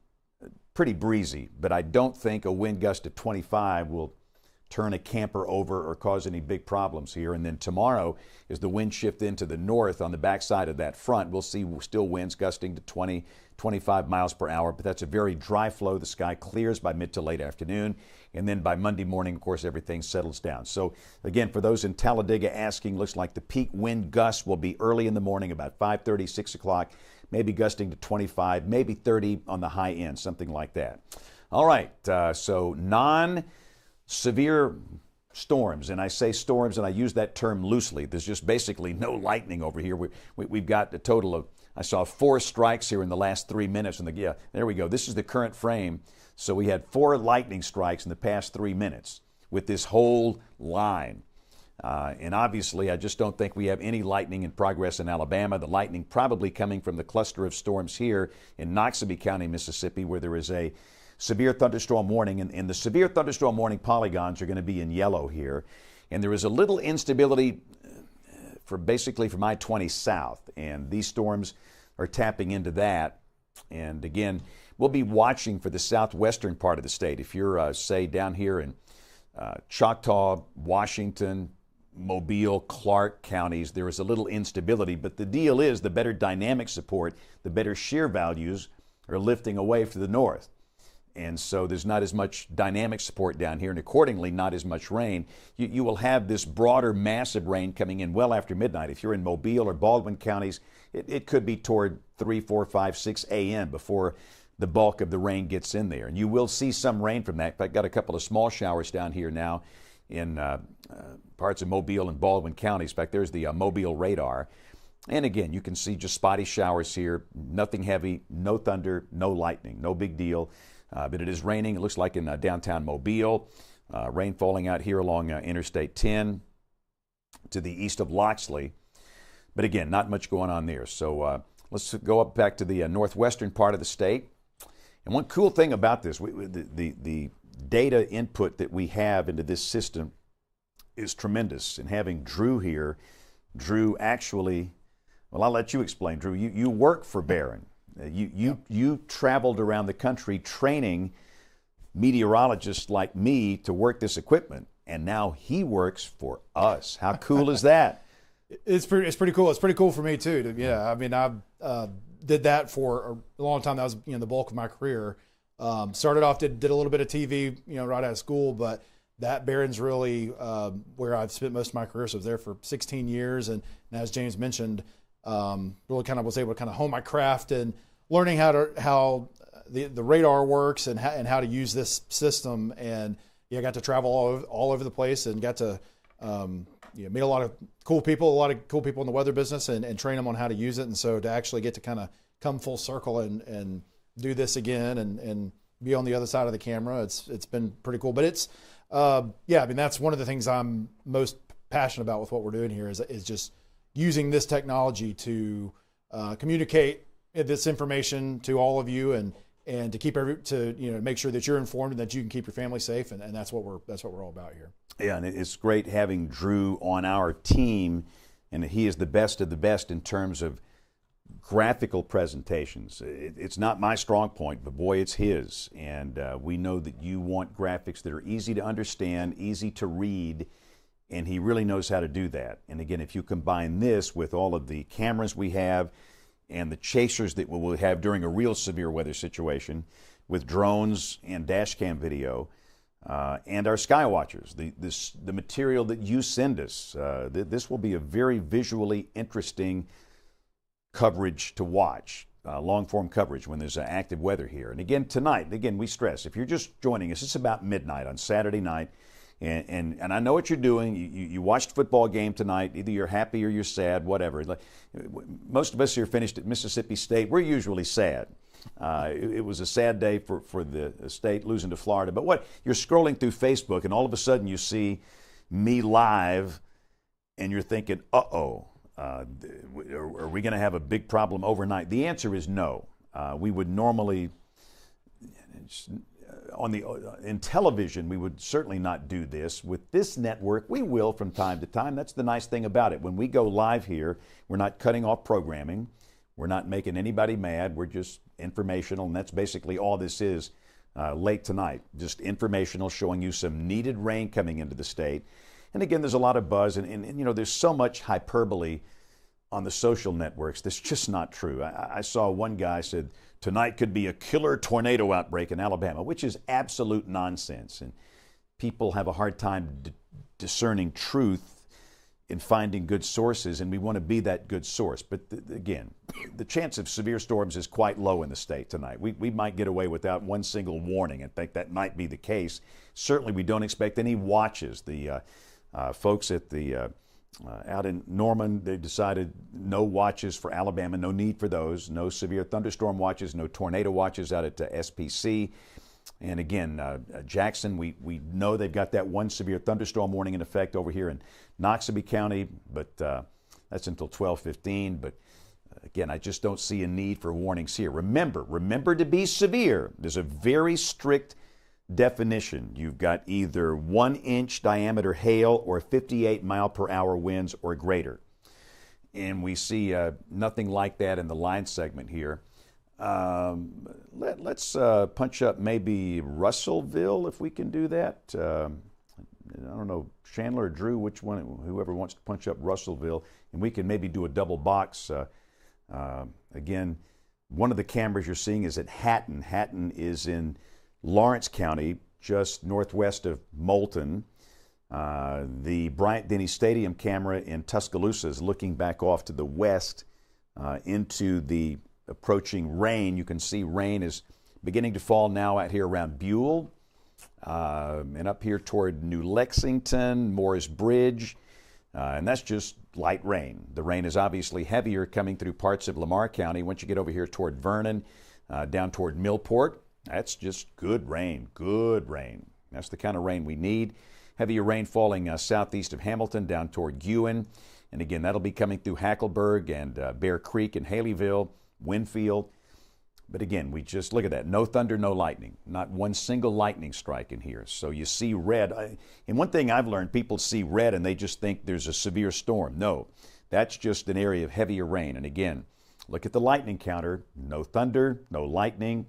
pretty breezy, but I don't think a wind gust at 25 will turn a camper over or cause any big problems here. And then tomorrow, as the wind shift into the north on the backside of that front, we'll see still winds gusting to 20, 25 miles per hour, but that's a very dry flow. The sky clears by mid to late afternoon, and then by Monday morning, of course, everything settles down. So again, for those in Talladega asking, looks like the peak wind gust will be early in the morning, about 5:30, 6 o'clock, maybe gusting to 25, maybe 30 on the high end, something like that. All right, so severe storms, and I say storms and I use that term loosely. There's just basically no lightning over here. We've got a total of, I saw 4 strikes here in the last 3 minutes. And yeah, there we go. This is the current frame. So we had 4 lightning strikes in the past 3 minutes with this whole line. And obviously, I just don't think we have any lightning in progress in Alabama. The lightning probably coming from the cluster of storms here in Noxubee County, Mississippi, where there is a severe thunderstorm warning. And the severe thunderstorm warning polygons are going to be in yellow here. And there is a little instability basically from I-20 south. And these storms are tapping into that. And again, we'll be watching for the southwestern part of the state. If you're, say, down here in Choctaw, Washington, Mobile, Clark counties, there is a little instability. But the deal is the better dynamic support, the better shear values are lifting away to the north. And so there's not as much dynamic support down here, and accordingly not as much rain. You will have this broader, massive rain coming in well after midnight. If you're in Mobile or Baldwin counties, it could be toward 3, 4, 5, 6 a.m. before the bulk of the rain gets in there. And you will see some rain from that. I've got a couple of small showers down here now in parts of Mobile and Baldwin counties. In fact, there's the Mobile radar. And again, you can see just spotty showers here, nothing heavy, no thunder, no lightning, no big deal. But it is raining, it looks like in downtown Mobile. Rain falling out here along Interstate 10 to the east of Loxley. But again, not much going on there. So let's go up back to the northwestern part of the state. And one cool thing about this, the data input that we have into this system is tremendous. And having Drew here, Drew actually, well, I'll let you explain, Drew. You work for Barron. You traveled around the country training meteorologists like me to work this equipment, and now he works for us. How cool is that? It's pretty cool. It's pretty cool for me too. I mean, I did that for a long time. That was the bulk of my career. Started off did a little bit of TV right out of school, but that Barron's really where I've spent most of my career. So I was there for 16 years, and as James mentioned, really kind of was able to kind of hone my craft and learning how the radar works and how to use this system. And I got to travel all over the place and got to meet a lot of cool people in the weather business and train them on how to use it. And so to actually get to kind of come full circle and do this again and be on the other side of the camera, it's been pretty cool. But it's I mean, that's one of the things I'm most passionate about with what we're doing here is just using this technology to communicate this information to all of you and to keep make sure that you're informed and that you can keep your family safe, and that's what we're all about here. Yeah, and it's great having Drew on our team, and he is the best of the best in terms of graphical presentations. It's not my strong point, but boy, it's his. And we know that you want graphics that are easy to understand, easy to read, and he really knows how to do that. And again, if you combine this with all of the cameras we have and the chasers that we will have during a real severe weather situation with drones and dash cam video, and our sky watchers, the material that you send us, this will be a very visually interesting coverage to watch, long-form coverage when there's active weather here. And again, tonight, we stress, if you're just joining us, it's about midnight on Saturday night, and I know what you're doing. You watched a football game tonight. Either you're happy or you're sad, whatever. Most of us here finished at Mississippi State. We're usually sad. It was a sad day for the state losing to Florida. But what you're scrolling through Facebook, and all of a sudden you see me live, and you're thinking, uh-oh. Are we going to have a big problem overnight? The answer is no. We would normally, in television, we would certainly not do this. With this network, we will from time to time. That's the nice thing about it. When we go live here, we're not cutting off programming. We're not making anybody mad. We're just informational, and that's basically all this is late tonight. Just informational, showing you some needed rain coming into the state. And again, there's a lot of buzz, and there's so much hyperbole on the social networks that's just not true. I saw one guy said, tonight could be a killer tornado outbreak in Alabama, which is absolute nonsense. And people have a hard time discerning truth in finding good sources, and we want to be that good source. But again, the chance of severe storms is quite low in the state tonight. We might get away without one single warning. In fact, that might be the case. Certainly, we don't expect any watches. The folks at the out in Norman, they decided no watches for Alabama, no need for those. No severe thunderstorm watches, no tornado watches out at SPC. And again, Jackson, we know they've got that one severe thunderstorm warning in effect over here in Noxubee County, but that's until 12:15. But again, I just don't see a need for warnings here. Remember to be severe. There's a very strict definition. You've got either 1-inch diameter hail or 58-mile-per-hour winds or greater. And we see nothing like that in the line segment here. Let's punch up maybe Russellville if we can do that. I don't know, Chandler or Drew, which one, whoever wants to punch up Russellville, and we can maybe do a double box. Again, one of the cameras you're seeing is at Hatton. Hatton is in Lawrence County, just northwest of Moulton. The Bryant-Denny Stadium camera in Tuscaloosa is looking back off to the west into the approaching rain. You can see rain is beginning to fall now out here around Buell and up here toward New Lexington, Morris Bridge, and that's just light rain. The rain is obviously heavier coming through parts of Lamar County. Once you get over here toward Vernon, down toward Millport, that's just good rain, good rain. That's the kind of rain we need. Heavier rain falling southeast of Hamilton down toward Guin. And again, that'll be coming through Hackleburg and Bear Creek and Haleyville, Winfield. But again, we just look at that. No thunder, no lightning. Not one single lightning strike in here. So you see red. And one thing I've learned, people see red and they just think there's a severe storm. No, that's just an area of heavier rain. And again, look at the lightning counter. No thunder, no lightning,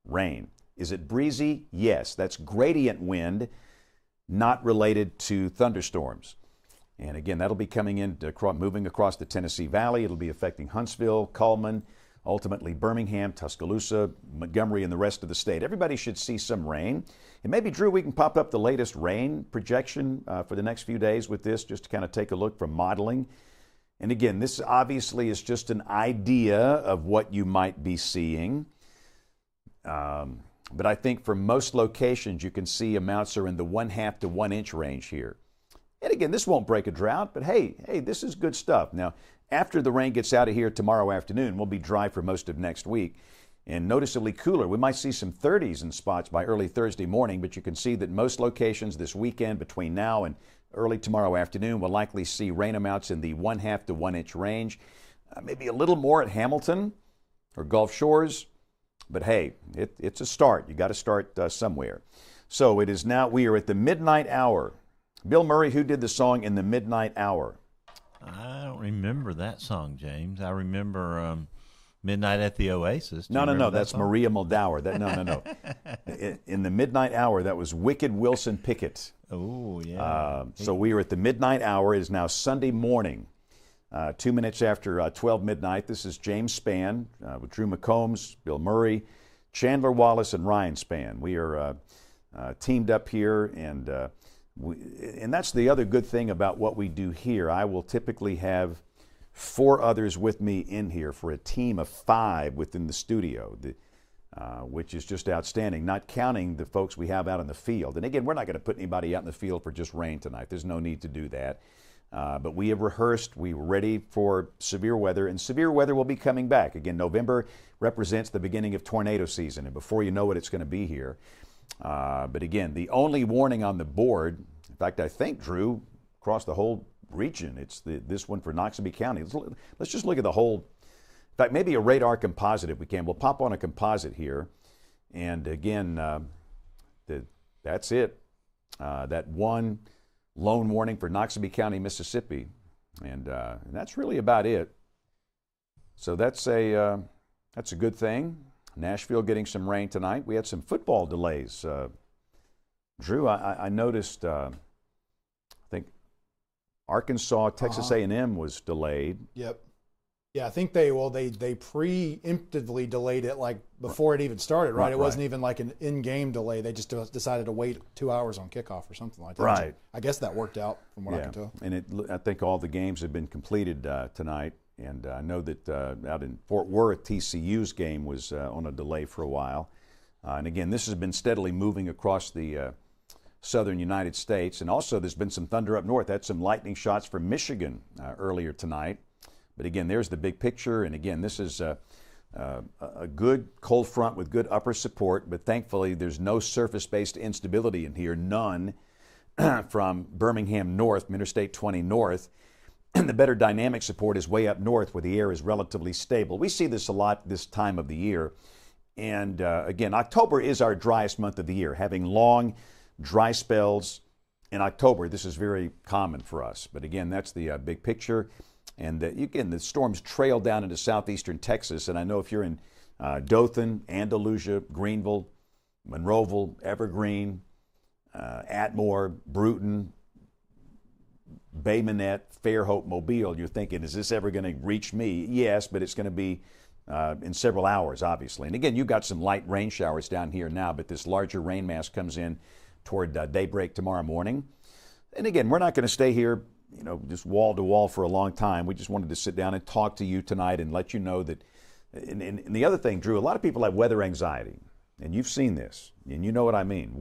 rain. Is it breezy? Yes. That's gradient wind, not related to thunderstorms. And again, that'll be coming in, moving across the Tennessee Valley. It'll be affecting Huntsville, Cullman, ultimately Birmingham, Tuscaloosa, Montgomery, and the rest of the state. Everybody should see some rain. And maybe, Drew, we can pop up the latest rain projection for the next few days with this, just to kind of take a look from modeling. And again, this obviously is just an idea of what you might be seeing. But I think for most locations, you can see amounts are in the 1/2 to 1 inch range here. And again, this won't break a drought, but hey, this is good stuff. Now, after the rain gets out of here tomorrow afternoon, we'll be dry for most of next week and noticeably cooler. We might see some 30s in spots by early Thursday morning, but you can see that most locations this weekend between now and early tomorrow afternoon will likely see rain amounts in the 1/2 to 1 inch range. Maybe a little more at Hamilton or Gulf Shores. But hey, it's a start. You got to start somewhere. So it is now, we are at the midnight hour. Bill Murray, who did the song In the Midnight Hour? I don't remember that song, James. I remember Midnight at the Oasis. No, that's song? Maria Muldaur. No. In the Midnight Hour, that was Wicked Wilson Pickett. Oh, yeah. So we are at the midnight hour. It is now Sunday morning. 2 minutes after 12 midnight, this is James Spann with Drew McCombs, Bill Murray, Chandler Wallace, and Ryan Spann. We are teamed up here, and that's the other good thing about what we do here. I will typically have 4 others with me in here for a team of 5 within the studio, which is just outstanding, not counting the folks we have out in the field. And again, we're not going to put anybody out in the field for just rain tonight. There's no need to do that. But we have rehearsed. We were ready for severe weather, and severe weather will be coming back. Again, November represents the beginning of tornado season, and before you know it, it's going to be here. But again, the only warning on the board, in fact, I think, Drew, across the whole region, it's this one for Noxubee County. Let's just look at the whole. In fact, maybe a radar composite if we can. We'll pop on a composite here. And again, that's it. That one lone warning for Noxubee County, Mississippi. And that's really about it. So that's a good thing. Nashville getting some rain tonight. We had some football delays. Drew, I noticed, I think Arkansas, Texas A&M was delayed. Yep. Yeah, I think they preemptively delayed it like before it even started, right? It wasn't even like an in-game delay. They just decided to wait 2 hours on kickoff or something like that. Right. I guess that worked out from what I can tell. And I think all the games have been completed tonight. And I know that out in Fort Worth, TCU's game was on a delay for a while. And again, this has been steadily moving across the southern United States. And also there's been some thunder up north. Had some lightning shots from Michigan earlier tonight. But again, there's the big picture. And again, this is a good cold front with good upper support. But thankfully, there's no surface-based instability in here, none from Birmingham north, from Interstate 20 north. And the better dynamic support is way up north where the air is relatively stable. We see this a lot this time of the year. And again, October is our driest month of the year. Having long, dry spells in October, this is very common for us. But again, that's the big picture. And again, the storms trail down into southeastern Texas. And I know if you're in Dothan, Andalusia, Greenville, Monroeville, Evergreen, Atmore, Bruton, Bay Minette, Fairhope, Mobile, you're thinking, is this ever going to reach me? Yes, but it's going to be in several hours, obviously. And again, you've got some light rain showers down here now, but this larger rain mass comes in toward daybreak tomorrow morning. And again, we're not going to stay here, just wall to wall for a long time. We just wanted to sit down and talk to you tonight and let you know that. And the other thing, Drew, a lot of people have weather anxiety, and you've seen this, and you know what I mean.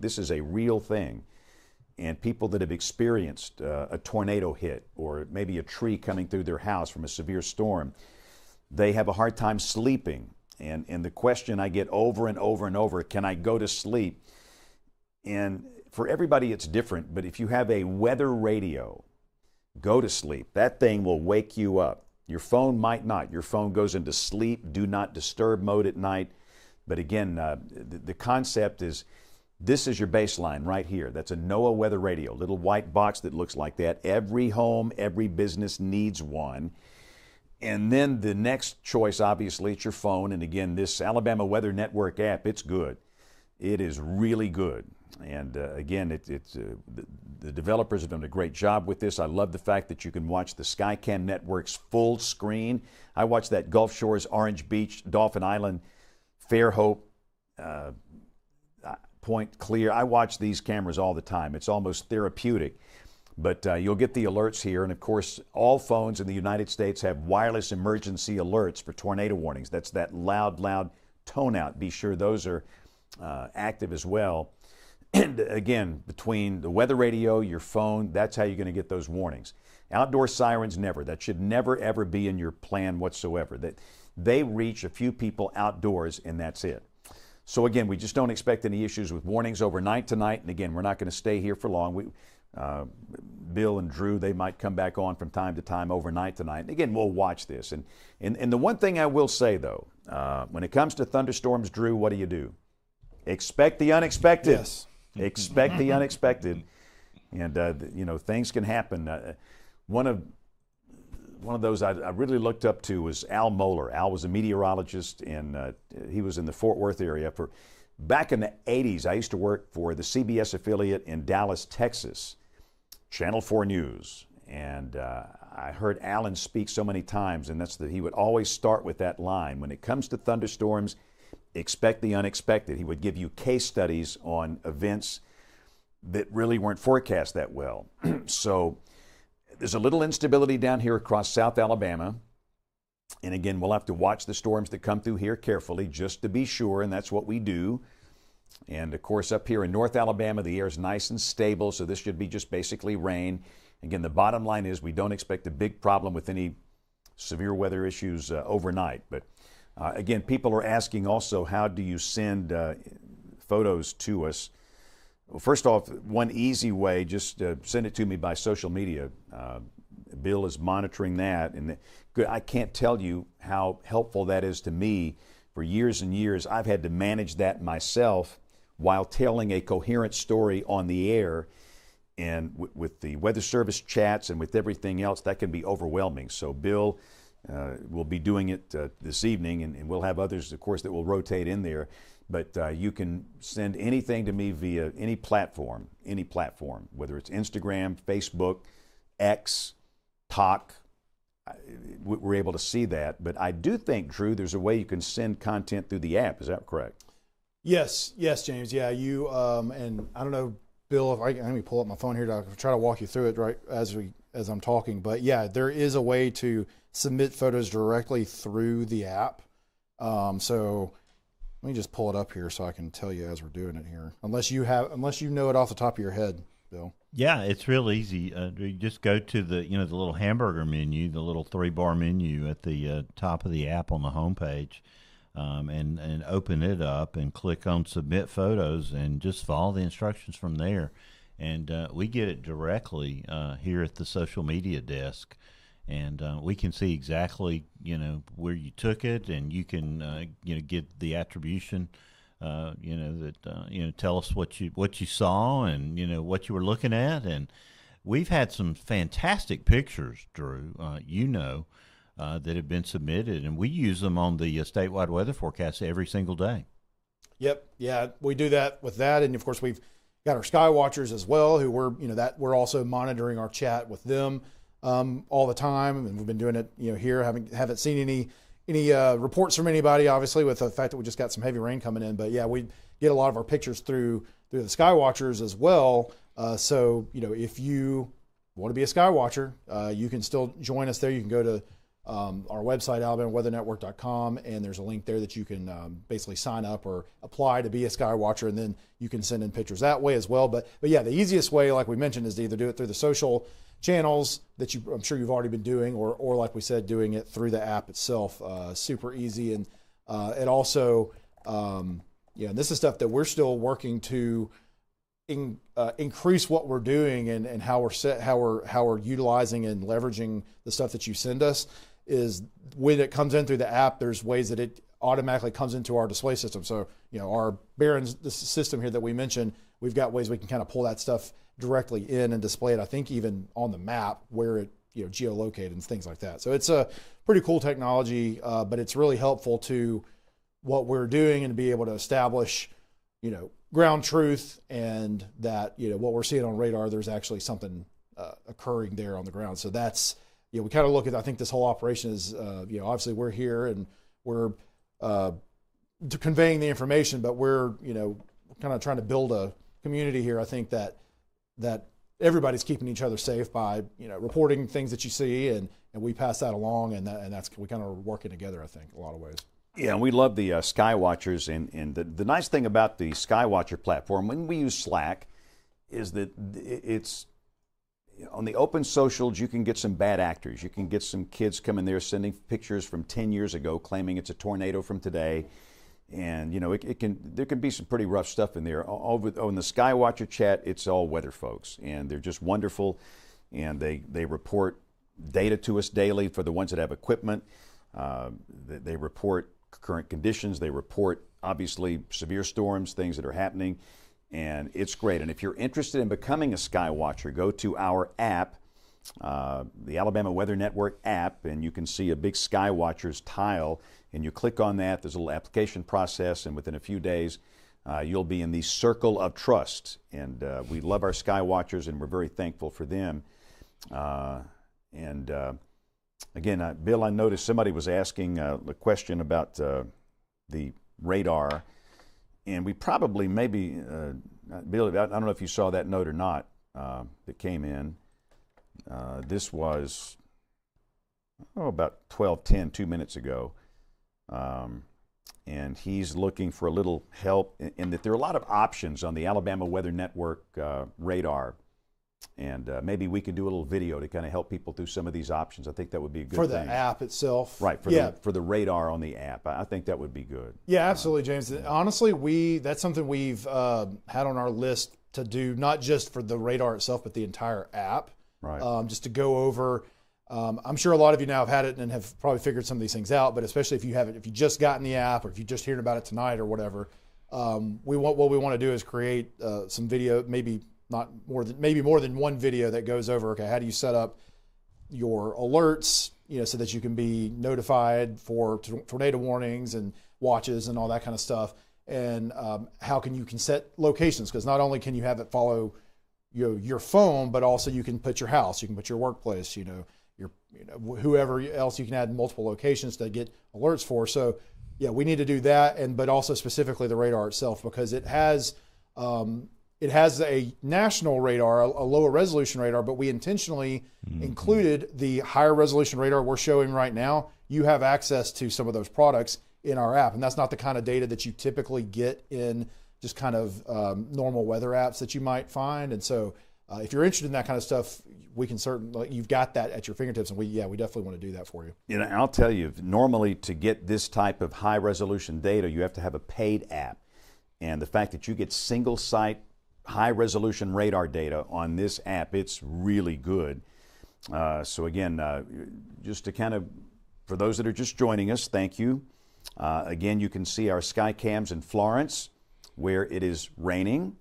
This is a real thing. And people that have experienced a tornado hit or maybe a tree coming through their house from a severe storm, they have a hard time sleeping. And the question I get over and over and over, can I go to sleep? And for everybody it's different, but if you have a weather radio, go to sleep. That thing will wake you up. Your phone might not. Your phone goes into sleep, do not disturb mode at night. But again, the concept is this is your baseline right here. That's a NOAA weather radio, little white box that looks like that. Every home, every business needs one. And then the next choice, obviously, it's your phone. And again, this Alabama Weather Network app, it's good. It is really good. And again, the developers have done a great job with this. I love the fact that you can watch the Skycam Network's full screen. I watch that Gulf Shores, Orange Beach, Dauphin Island, Fairhope, Point Clear. I watch these cameras all the time. It's almost therapeutic. But you'll get the alerts here. And of course, all phones in the United States have wireless emergency alerts for tornado warnings. That's that loud tone out. Be sure those are active as well. And again, between the weather radio, your phone, that's how you're going to get those warnings. Outdoor sirens, never. That should never, ever be in your plan whatsoever. That they reach a few people outdoors, and that's it. So again, we just don't expect any issues with warnings overnight tonight. And again, we're not going to stay here for long. Bill and Drew, they might come back on from time to time overnight tonight. And again, we'll watch this. And the one thing I will say, though, when it comes to thunderstorms, Drew, what do? Expect the unexpected. Yes. Expect the unexpected. And, things can happen. One of those I really looked up to was Al Moeller. Al was a meteorologist, and he was in the Fort Worth area. Back in the 80s, I used to work for the CBS affiliate in Dallas, Texas, Channel 4 News. And I heard Alan speak so many times, and he would always start with that line. When it comes to thunderstorms, expect the unexpected. He would give you case studies on events that really weren't forecast that well. So there's a little instability down here across South Alabama. And again, we'll have to watch the storms that come through here carefully just to be sure, and that's what we do. And of course, up here in North Alabama, the air is nice and stable, so this should be just basically rain. Again, the bottom line is we don't expect a big problem with any severe weather issues overnight. But again, people are asking also, how do you send photos to us? Well, first off, one easy way, just send it to me by social media. Bill is monitoring that, and I can't tell you how helpful that is to me. For years and years, I've had to manage that myself while telling a coherent story on the air. And with the Weather Service chats and with everything else, that can be overwhelming. So Bill will be doing it this evening, and we'll have others, of course, that will rotate in there. But you can send anything to me via any platform, whether it's Instagram, Facebook, X, Talk, we're able to see that. But I do think, Drew, there's a way you can send content through the app. Is that correct? Yes, James. Yeah, you and I don't know, Bill. If let me pull up my phone here to try to walk you through it right as I'm talking. But yeah, there is a way to submit photos directly through the app. So let me just pull it up here so I can tell you as we're doing it here. Unless you know it off the top of your head, Bill. Yeah, it's real easy. You just go to the the little hamburger menu, the little 3-bar menu at the top of the app on the homepage, and open it up and click on Submit Photos and just follow the instructions from there. And we get it directly here at the social media desk, and we can see exactly where you took it, and you can get the attribution. Tell us what you saw and what you were looking at, and we've had some fantastic pictures, Drew. That have been submitted, and we use them on the statewide weather forecast every single day. Yep, yeah, we do that with that, and of course we've got our sky watchers as well, who we're also monitoring our chat with them all the time, and we've been doing it here. Haven't seen any reports from anybody, obviously, with the fact that we just got some heavy rain coming in. But yeah, we get a lot of our pictures through the sky watchers as well. So if you want to be a sky watcher, you can still join us there. You can go to our website, alabamaweathernetwork.com, and there's a link there that you can basically sign up or apply to be a sky watcher, and then you can send in pictures that way as well. But yeah, the easiest way, like we mentioned, is to either do it through the social channels that I'm sure you've already been doing, or like we said, doing it through the app itself. Super easy, and it also, and this is stuff that we're still working to increase what we're doing and how we're utilizing and leveraging the stuff that you send us. Is when it comes in through the app, there's ways that it automatically comes into our display system. So our Barron's, the system here that we mentioned, we've got ways we can kind of pull that stuff directly in and display it, I think even on the map where it geolocated and things like that. So it's a pretty cool technology, but it's really helpful to what we're doing and to be able to establish ground truth, and that what we're seeing on radar, there's actually something occurring there on the ground. So that's we kind of look at, I think this whole operation is obviously we're here and we're conveying the information, but we're kind of trying to build a community here. I think that everybody's keeping each other safe by reporting things that you see, and we pass that along, and that's we kind of working together, I think, in a lot of ways. Yeah, and we love the Sky Watchers, and the nice thing about the Sky Watcher platform, when we use Slack, is that it's on the open socials. You can get some bad actors. You can get some kids coming there sending pictures from 10 years ago, claiming it's a tornado from today, and there can be some pretty rough stuff in there. On the Sky Watcher chat, it's all weather folks, and they're just wonderful, and they report data to us daily for the ones that have equipment. They report current conditions. They report, obviously, severe storms, things that are happening, and it's great. And if you're interested in becoming a sky watcher, go to our app, the Alabama Weather Network app, and you can see a big Sky Watchers tile, and you click on that. There's a little application process, and within a few days, you'll be in the circle of trust. And we love our Sky Watchers, and we're very thankful for them. Again, Bill, I noticed somebody was asking a question about the radar, and we probably Bill, I don't know if you saw that note or not that came in. This was about 12:10, 2 minutes ago, and he's looking for a little help in that there are a lot of options on the Alabama Weather Network radar. And maybe we could do a little video to kind of help people through some of these options. I think that would be a good thing. For the app itself? Right, for the radar on the app. I think that would be good. Yeah, absolutely, James. Honestly, that's something we've had on our list to do, not just for the radar itself, but the entire app. Right. Just to go over. I'm sure a lot of you now have had it and have probably figured some of these things out, but especially if you haven't, if you just gotten the app or if you just hearing about it tonight or whatever, what we want to do is create some video, maybe more than one video that goes over, okay, how do you set up your alerts, so that you can be notified for tornado warnings and watches and all that kind of stuff, and how you can set locations, because not only can you have it follow your phone, but also you can put your house, you can put your workplace, whoever else you can add multiple locations to get alerts for. So yeah, we need to do that, but also specifically the radar itself, because it has a national radar, a lower resolution radar, but we intentionally included the higher resolution radar we're showing right now. You have access to some of those products in our app, and that's not the kind of data that you typically get in just kind of normal weather apps that you might find. And so if you're interested in that kind of stuff, we can certainly, you've got that at your fingertips, and we definitely want to do that for you. You know, I'll tell you, normally to get this type of high resolution data, you have to have a paid app. And the fact that you get single site high resolution radar data on this app, it's really good. So again, just to kind of, for those that are just joining us, thank you. Again, you can see our sky cams in Florence where it is raining.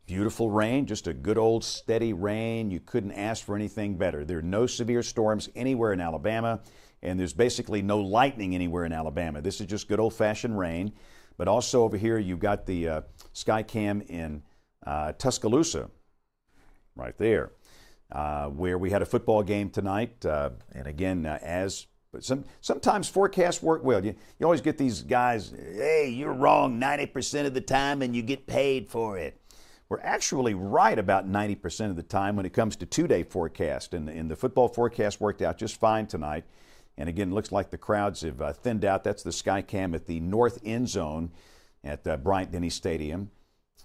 Beautiful rain, just a good old steady rain. You couldn't ask for anything better. There are no severe storms anywhere in Alabama, and there's basically no lightning anywhere in Alabama. This is just good old-fashioned rain. But also over here, you've got the sky cam in Tuscaloosa, right there, where we had a football game tonight. And again, but sometimes forecasts work well. You always get these guys, hey, you're wrong 90% of the time and you get paid for it. We're actually right about 90% of the time when it comes to two-day forecast. And the football forecast worked out just fine tonight. And again, it looks like the crowds have thinned out. That's the sky cam at the north end zone at Bryant-Denny Stadium.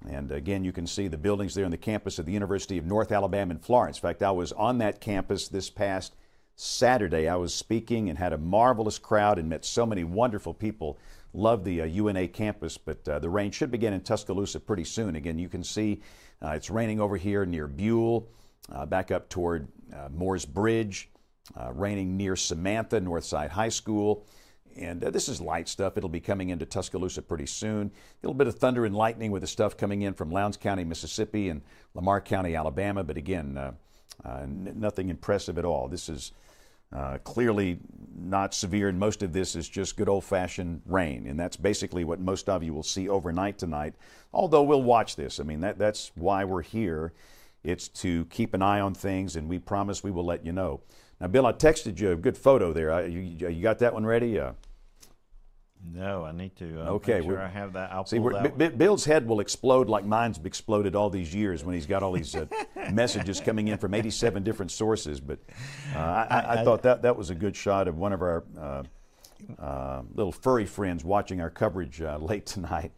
And again, you can see the buildings there on the campus of the University of North Alabama in Florence. In fact, I was on that campus this past Saturday. I was speaking and had a marvelous crowd and met so many wonderful people. Love the UNA campus, but the rain should begin in Tuscaloosa pretty soon. Again, you can see it's raining over here near Buell, back up toward Moores Bridge, raining near Samantha, Northside High School. And this is light stuff. It'll be coming into Tuscaloosa pretty soon. A little bit of thunder and lightning with the stuff coming in from Lowndes County, Mississippi, and Lamar County, Alabama. But again, nothing impressive at all. This is clearly not severe, and most of this is just good old-fashioned rain. And that's basically what most of you will see overnight tonight, although we'll watch this. I mean, that's why we're here. It's to keep an eye on things, and we promise we will let you know. Now, Bill, I texted you a good photo there. You got that one ready? No, I need to okay, make sure I have that. I'll see, pull that Bill's head will explode like mine's exploded all these years when he's got all these messages coming in from 87 different sources. But I thought that was a good shot of one of our little furry friends watching our coverage late tonight.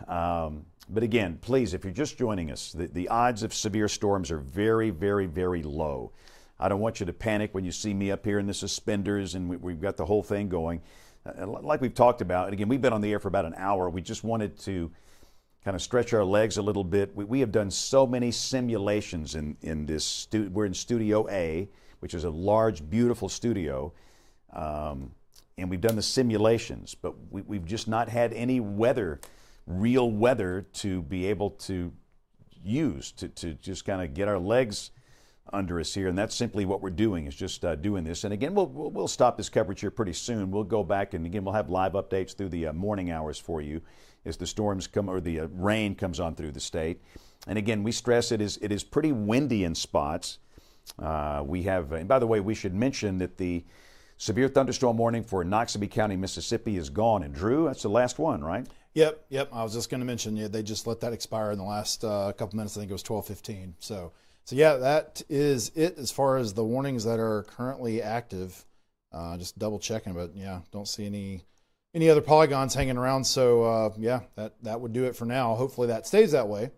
But again, please, if you're just joining us, the odds of severe storms are very, very, very low. I don't want you to panic when you see me up here in the suspenders and we've got the whole thing going. Like we've talked about, and again, we've been on the air for about an hour. We just wanted to kind of stretch our legs a little bit. We have done so many simulations in this. We're in Studio A, which is a large, beautiful studio, and we've done the simulations, but we've just not had any real weather to be able to use to just kind of get our legs under us here, and that's simply what we're doing, is just doing this. And again, we'll stop this coverage here pretty soon. We'll go back, and again, we'll have live updates through the morning hours for you as the storms come, or the rain comes on through the state. And again, we stress it is pretty windy in spots. We have, and by the way, we should mention that the severe thunderstorm warning for Noxubee County, Mississippi is gone. And Drew, that's the last one, right? Yep. I was just going to mention, they just let that expire in the last couple minutes. I think it was 12:15. So yeah, that is it as far as the warnings that are currently active. Just double checking, but yeah, don't see any other polygons hanging around. So yeah, that would do it for now. Hopefully that stays that way,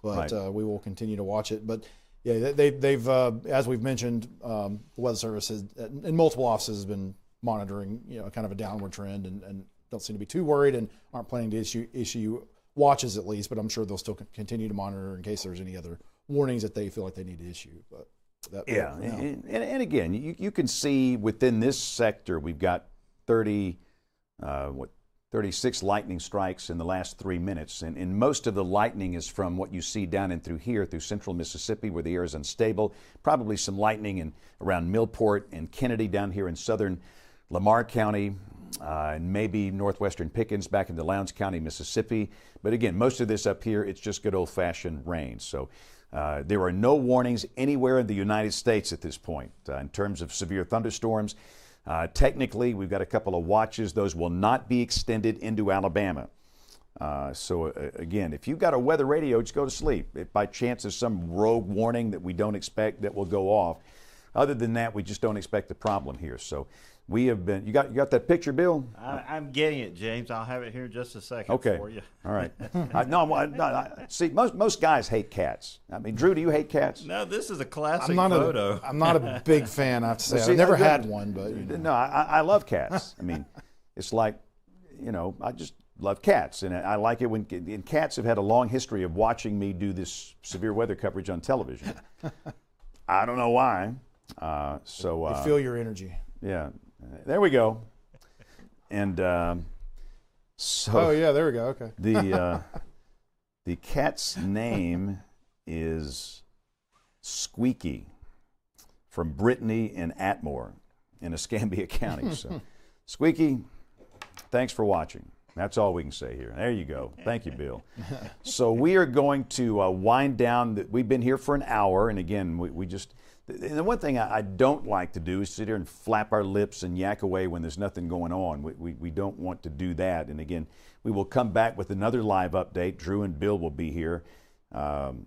but right. We will continue to watch it. But yeah, they've as we've mentioned, the Weather Service has, in multiple offices, has been monitoring kind of a downward trend, and don't seem to be too worried, and aren't planning to issue watches at least. But I'm sure they'll still continue to monitor in case there's any other warnings that they feel like they need to issue. But yeah, and again, you can see within this sector we've got 36 lightning strikes in the last 3 minutes, and most of the lightning is from what you see down and through here, through central Mississippi, where the air is unstable. Probably some lightning around Millport and Kennedy down here in southern Lamar County, and maybe northwestern Pickens back into Lowndes County, Mississippi. But again, most of this up here, it's just good old-fashioned rain. So There are no warnings anywhere in the United States at this point in terms of severe thunderstorms. Technically, we've got a couple of watches. Those will not be extended into Alabama. Again, if you've got a weather radio, just go to sleep. If by chance there's some rogue warning that we don't expect that will go off, other than that, we just don't expect a problem here. So we have been, you got that picture, Bill? I'm getting it, James. I'll have it here in just a second for you. All right. See, most guys hate cats. I mean, Drew, do you hate cats? No, this is a classic photo. I'm not a big fan, I have to say. I've never had one, but. No, I love cats. I mean, it's like, I just love cats. And I like it and cats have had a long history of watching me do this severe weather coverage on television. I don't know why. They feel your energy. Yeah. There we go. And so. Oh yeah, there we go. Okay. The cat's name is Squeaky, from Brittany and Atmore in Escambia County. So, Squeaky, thanks for watching. That's all we can say here. There you go. Thank you, Bill. So we are going to wind down. We've been here for an hour, and again, we just. And the one thing I don't like to do is sit here and flap our lips and yak away when there's nothing going on. We don't want to do that. And again, we will come back with another live update. Drew and Bill will be here. Again,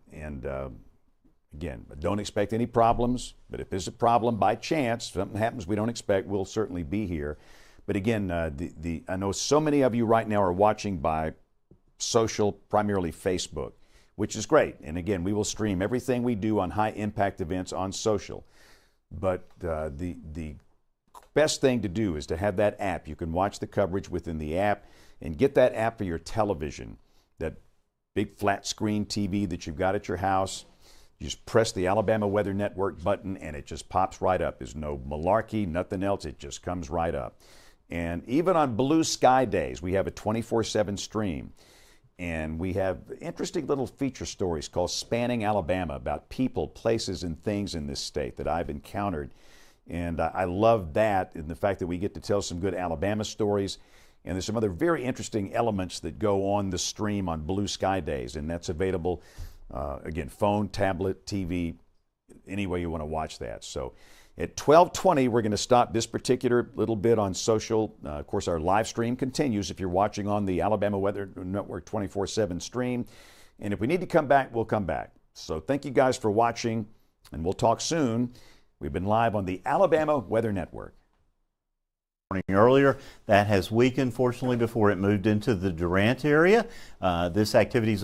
don't expect any problems. But if there's a problem by chance, something happens we don't expect, we'll certainly be here. But again, I know so many of you right now are watching by social, primarily Facebook, which is great. And again, we will stream everything we do on high impact events on social. But the best thing to do is to have that app. You can watch the coverage within the app and get that app for your television, that big flat screen TV that you've got at your house. You just press the Alabama Weather Network button and it just pops right up. There's no malarkey, nothing else. It just comes right up. And even on blue sky days, we have a 24/7 stream. And we have interesting little feature stories called Spanning Alabama about people, places, and things in this state that I've encountered. And I love that, and the fact that we get to tell some good Alabama stories. And there's some other very interesting elements that go on the stream on blue sky days. And that's available, again, phone, tablet, TV, any way you want to watch that. So at 12:20, we're going to stop this particular little bit on social. Of course, our live stream continues if you're watching on the Alabama Weather Network 24/7 stream. And if we need to come back, we'll come back. So thank you guys for watching, and we'll talk soon. We've been live on the Alabama Weather Network. Earlier, that has weakened, fortunately, before it moved into the Durant area. This activity is